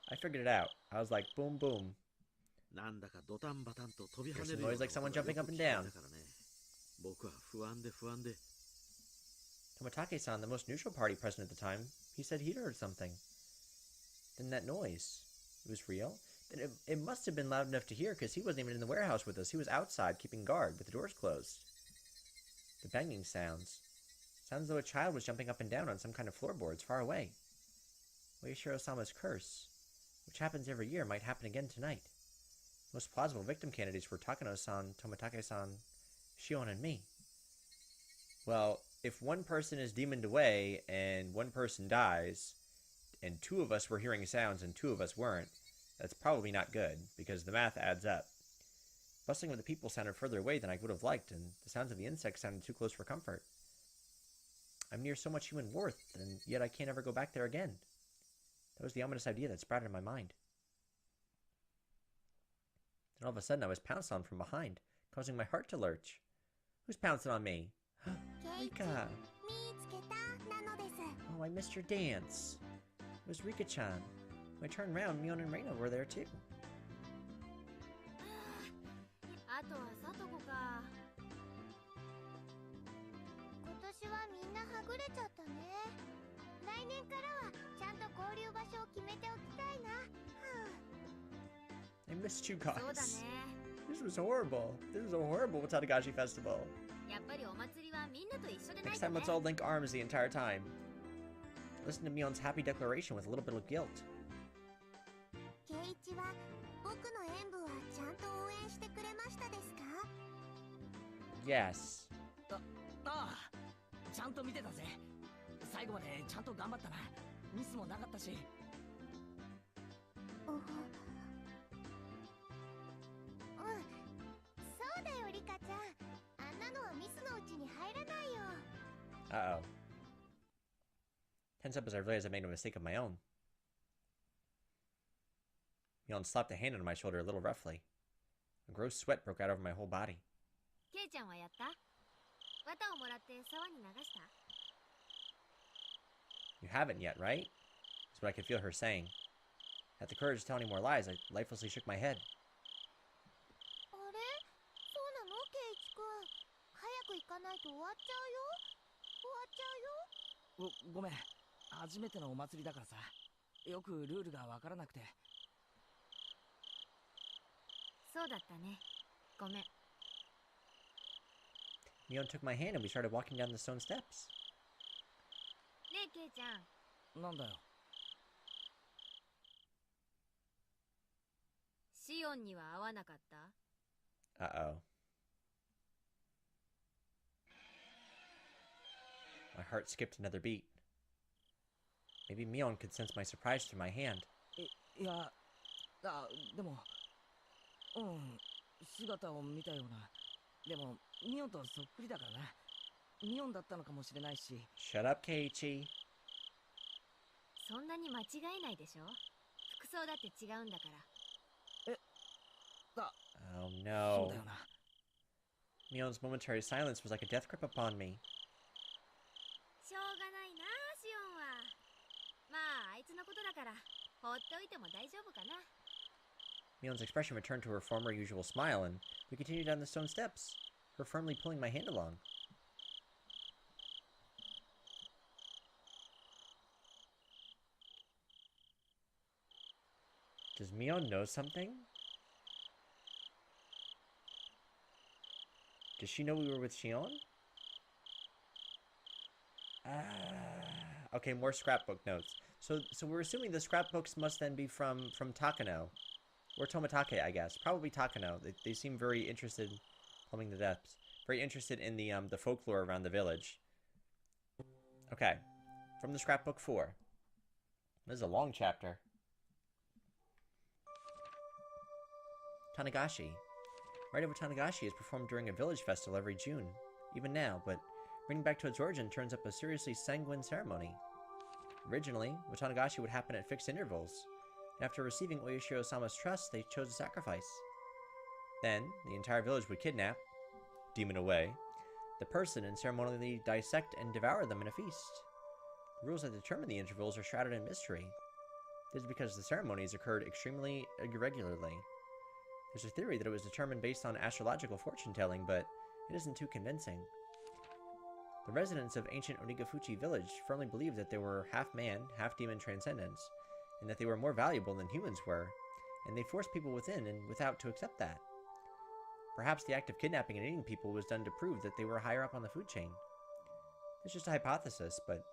I figured it out. I was like, boom, boom. なんだかドタンバタンと飛び跳ね There's る some よう noise な like someone 音が jumping よ up く and 聞こえ down. たからね。僕は不安で不安で。 Tomatake-san, the most neutral party present at the time, he said he'd heard something. Then that noise, it was real? Then it must have been loud enough to hear, because he wasn't even in the warehouse with us. He was outside, keeping guard, with the doors closed. The banging sounds. Sounds as though a child was jumping up and down on some kind of floorboards far away. Oishiro-sama's curse, which happens every year, might happen again tonight. Most plausible victim candidates were Takano-san, Tomatake-san, Shion, and me. Well, if one person is demoned away and one person dies, and 2 of us were hearing sounds and 2 of us weren't, that's probably not good, because the math adds up. Bustling of the people sounded further away than I would have liked, and the sounds of the insects sounded too close for comfort. I'm near so much human worth, and yet I can't ever go back there again. That was the ominous idea that sprouted in my mind. Then all of a sudden I was pounced on from behind, causing my heart to lurch. Who's pouncing on me? Rika! Oh, I missed your dance. It was Rika-chan. When I turned around, Mion and Reina were there too. あとはさとこか。今年はみんなはぐれちゃったね。来年からはちゃんと交流場所を決めておきたいな。I missed you そうだ guys. ね。 This was horrible. This was a horrible Watanagashi festival. やっぱりお祭りはみんなと一緒でない Next と time, ね。 let's all link arms the entire time. Listen to Mion's happy declaration with a little bit of guilt. ケイイチは僕の演舞はちゃんと応援してくれましたですか？ Yes. ああ、ちゃんと見てたぜ。最後までちゃんと頑張ったな。ミスもなかったし。うん、そうだよリカちゃん。あんなのはミスのうちに入らないよ。 Uh-oh. Tense up as I realized I made a mistake of my own. Mion slapped a hand on my shoulder a little roughly. A gross sweat broke out over my whole body. ケイちゃんはやった？綿をもらって沢に流した？ You haven't yet, right? Is what I could feel her saying. At the courage to tell any more lies, I lifelessly shook my head. あれ？そうなのケイイチくん。早く行かないと終わっちゃうよ。終わっちゃうよ。ごめん。初めてのお祭りだからさ。よくルールがわからなくて。そうだったね。ごめん。 Mion took my hand and we started walking down the stone steps. ねえケイちゃん。なんだよ。シオンには会わなかった？ Uh-oh. My heart skipped another beat. Maybe Mion could sense my surprise through my hand. いや、でも、姿を見たような。でも、ミオンとそっくりだからな。ミオンだったのかもしれないし。Shut up, Keiichi. そんなに間違えないでしょ？服装だって違うんだから。Oh そう no. だよな。 Mion's momentary silence was like a death grip upon me. しょうがないな、シオンは。まあ、あいつのことだから、放っておいても大丈夫かな。Mion's expression returned to her former usual smile, and we continued down the stone steps, her firmly pulling my hand along. Does Mion know something? Does she know we were with Shion? Okay, more scrapbook notes. So we're assuming the scrapbooks must then be from Takano. Or Tomatake, I guess. Probably Takano. They seem very interested, plumbing the depths, very interested in the folklore around the village. Okay, from the scrapbook 4. This is a long chapter. Tanagashi. Rite of Watanagashi is performed during a village festival every June, even now, but bringing back to its origin turns up a seriously sanguine ceremony. Originally, Watanagashi would happen at fixed intervals, and after receiving Oyashiro-sama's trust, they chose a sacrifice. Then, the entire village would kidnap, demon away, the person and ceremonially dissect and devour them in a feast. The rules that determine the intervals are shrouded in mystery. This is because the ceremonies occurred extremely irregularly. There's a theory that it was determined based on astrological fortune-telling, but it isn't too convincing. The residents of ancient Onigafuchi village firmly believed that they were half-man, half-demon transcendents, and that they were more valuable than humans were, and they forced people within and without to accept that. Perhaps the act of kidnapping and eating people was done to prove that they were higher up on the food chain. It's just a hypothesis, but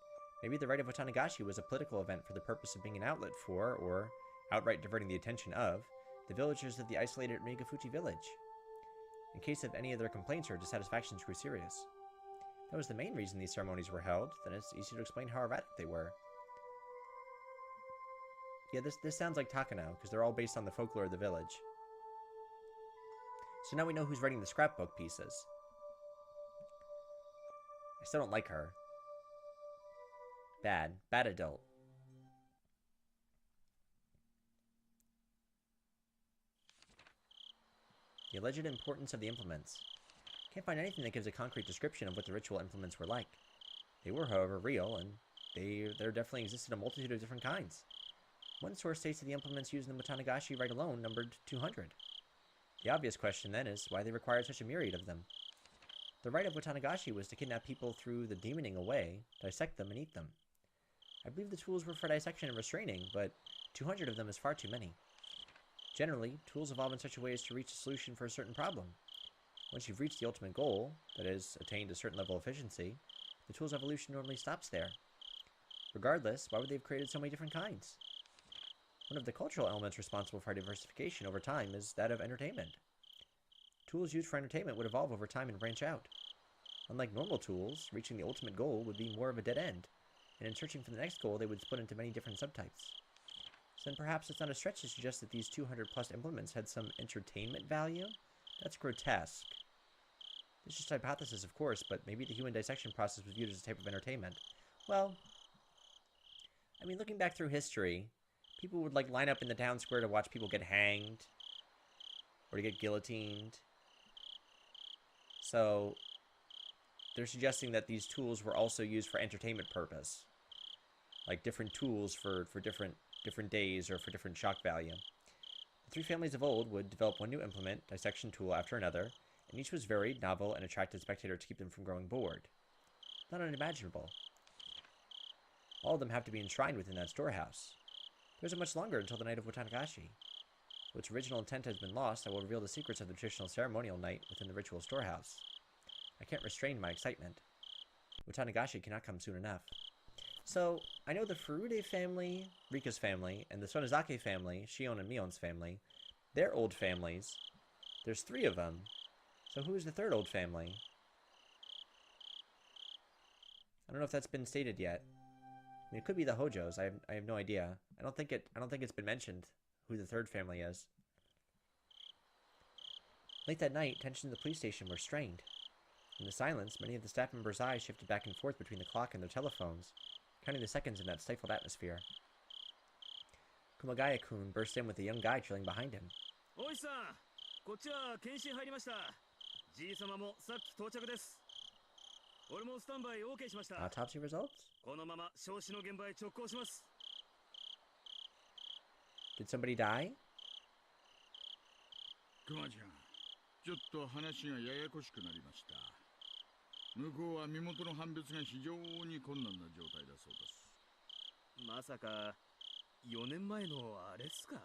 maybe the Rite of Watanagashi was a political event for the purpose of being an outlet for, or outright diverting the attention of, the villagers of the isolated Onigafuchi village, in case of any of their complaints or dissatisfactions grew serious. That was the main reason these ceremonies were held, then it's easy to explain how erratic they were. Yeah, this sounds like Takano, because they're all based on the folklore of the village. So now we know who's writing the scrapbook pieces. I still don't like her. Bad. Bad adult. The alleged importance of the implements. Can't find anything that gives a concrete description of what the ritual implements were like. They were, however, real, and there definitely existed a multitude of different kinds. One source states that the implements used in the Watanagashi rite alone numbered 200. The obvious question, then, is why they required such a myriad of them. The rite of Watanagashi was to kidnap people through the demoning away, dissect them, and eat them. I believe the tools were for dissection and restraining, but 200 of them is far too many. Generally, tools evolve in such a way as to reach a solution for a certain problem. Once you've reached the ultimate goal, that is, attained a certain level of efficiency, the tool's evolution normally stops there. Regardless, why would they have created so many different kinds? One of the cultural elements responsible for diversification over time is that of entertainment. Tools used for entertainment would evolve over time and branch out. Unlike normal tools, reaching the ultimate goal would be more of a dead end, and in searching for the next goal they would split into many different subtypes. So then perhaps it's not a stretch to suggest that these 200 plus implements had some entertainment value? That's grotesque. It's just a hypothesis, of course, but maybe the human dissection process was viewed as a type of entertainment. Well, I mean, looking back through history, people would, line up in the town square to watch people get hanged, or to get guillotined. So, they're suggesting that these tools were also used for entertainment purpose. Like different tools for different days or for different shock value. The three families of old would develop one new implement, dissection tool after another, and each was varied, novel, and attracted spectators to keep them from growing bored. Not unimaginable. All of them have to be enshrined within that storehouse. There isn't much longer until the night of Watanagashi. Though its original intent has been lost, I will reveal the secrets of the traditional ceremonial night within the ritual storehouse. I can't restrain my excitement. Watanagashi cannot come soon enough. So, I know the Furude family, Rika's family, and the Sonozake family, Shion and Mion's family, they're old families. There's 3 of them. So who is the third old family? I don't know if that's been stated yet. I mean, it could be the Hojos. I have no idea. I don't think it's been mentioned who the third family is. Late that night, tensions in the police station were strained. In the silence, many of the staff members' eyes shifted back and forth between the clock and their telephones, counting the seconds in that stifled atmosphere. Kumagaya-kun burst in with a young guy trailing behind him. 俺もスタンバイ OK しました。 Autopsy results? このまま焼死の現場へ直行します。 Did somebody die? クマちゃん、ちょっと話がややこしくなりました。向こうは身元の判別が非常に困難な状態だそうです。まさか4年前のあれっすか？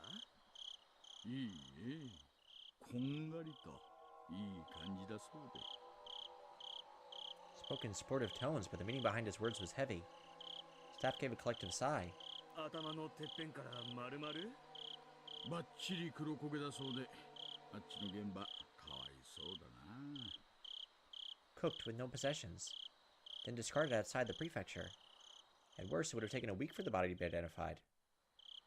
いいえ、こんがりといい感じだそうで。 Spoke in sportive tones, but the meaning behind his words was heavy. Staff gave a collective sigh. 頭のてっぺんから丸々？バッチリ黒焦げだそうで、あっちの現場かわいそうだな。 Cooked with no possessions. Then discarded outside the prefecture. At worst, it would have taken a week for the body to be identified.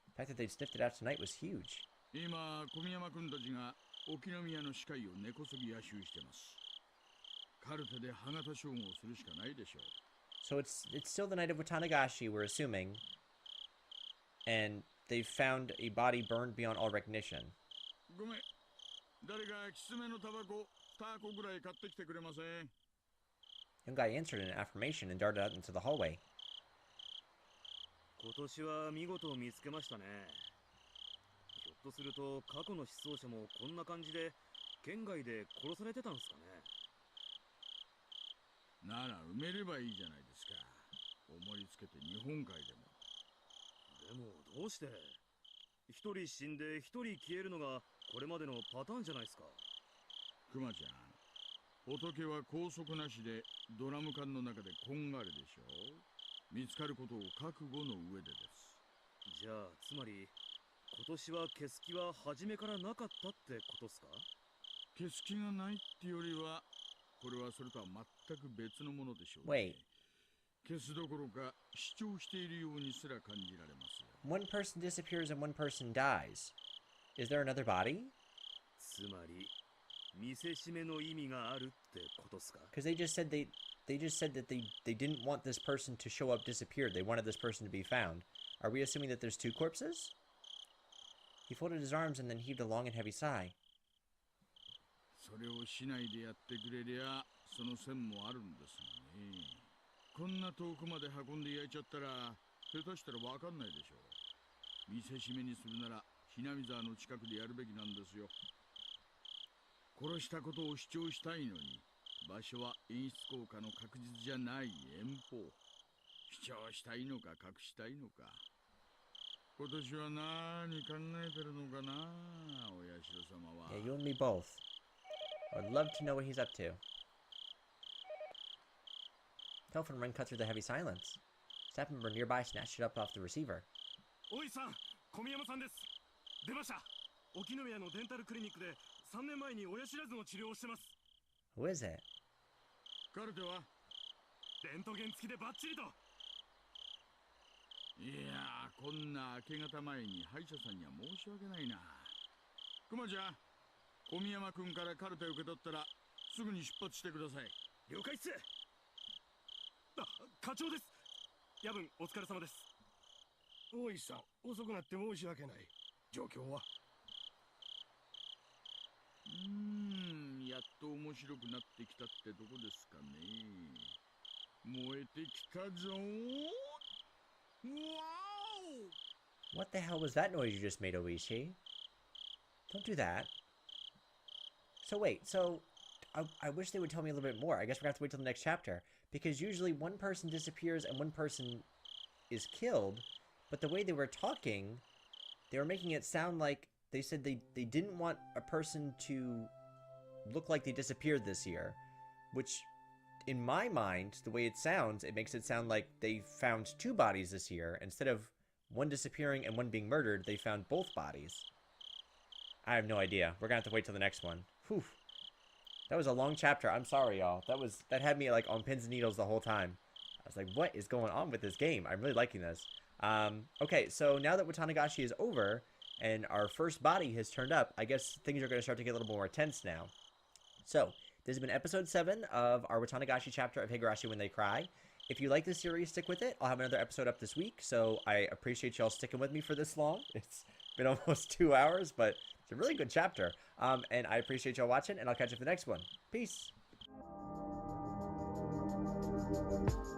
The fact that they'd sniffed it out tonight was huge. 今、小宮山君たちが沖宮の歯科医を根こそぎ野襲してます。カルテで歯型照合するしかないでしょう。 So it's still the night of Watanagashi, we're assuming. And they found a body burned beyond all recognition. ごめん、誰かきつめのタバコ2個ぐらい買ってきてくれません？ Young guy answered in an affirmation and darted out into the hallway. 今年は見事見つけましたね。ひょっとすると過去の失踪者もこんな感じで県外で殺されてたんですかね。なら埋めればいいじゃないですか。思いつけて日本海でも。でもどうして一人死んで一人消えるのがこれまでのパターンじゃないですか。クマちゃん、仏は拘束なしでドラム缶の中でこんがりでしょ。見つかることを覚悟の上でです。じゃあつまり今年は消す気は初めからなかったってことっすか？消す気がないってよりは、これはそれとは全く別のものでしょう、Wait. ね。消すどころか主張しているようにすら感じられますよ。One person disappears and one person dies. Is there another body? つまり見せしめの意味があるってことっすか？ Because they just said that they didn't want this person to show up disappeared. They wanted this person to be found. Are we assuming that there's two corpses? He folded his arms and then heaved a long and heavy sigh. それをしないでやってくれりゃその線もあるんですがね。こんな遠くまで運んで焼いちゃったら下手したらわかんないでしょう。見せしめにするならhinamizawaの近くでやるべきなんですよ。殺したことを主張したいのに、場所は演出効果の確実じゃない遠方。主張したいのか隠したいのか。今年は何考えてるのかな、お社様は。Yeah, you and me both. I would love to know what he's up to. Telephone ring cut through the heavy silence. Staff member nearby snatched it up off the receiver. おいさん、小宮山さんです。出ました。沖宮のデンタルクリニックで3年前に親知らずの治療をしてます。 Who is it? カルテは？レントゲン付きでバッチリと。いやー、こんな明け方前に歯医者さんには申し訳ないな。クマちゃん、小宮山君からカルテ受け取ったらすぐに出発してください。了解っす。あ、課長です。夜分お疲れ様です。大石さん、遅くなって申し訳ない。状況は？やっと面白くなってきたってとこですかね。燃えてきたぞー。Wow! What the hell was that noise you just made, Oishi? Don't do that. So wait, I wish they would tell me a little bit more. I guess we're gonna have to wait till the next chapter. Because usually one person disappears and one person is killed, but the way they were talking, they were making it sound like they said they didn't want a person to look like they disappeared this year, which in my mind, the way it sounds, it makes it sound like they found two bodies this year. Instead of one disappearing and one being murdered, they found both bodies. I have no idea. We're gonna have to wait till the next one. Whew. That was a long chapter. I'm sorry, y'all. That had me like on pins and needles the whole time. I was like, what is going on with this game? I'm really liking this. Okay, so now that Watanagashi is over and our first body has turned up, I guess things are going to start to get a little more tense now. So, this has been episode 7 of our Watanagashi chapter of Higurashi When They Cry. If you like this series, stick with it. I'll have another episode up this week, so I appreciate y'all sticking with me for this long. It's been almost 2 hours, but it's a really good chapter. And I appreciate y'all watching, and I'll catch you for the next one. Peace! Bye.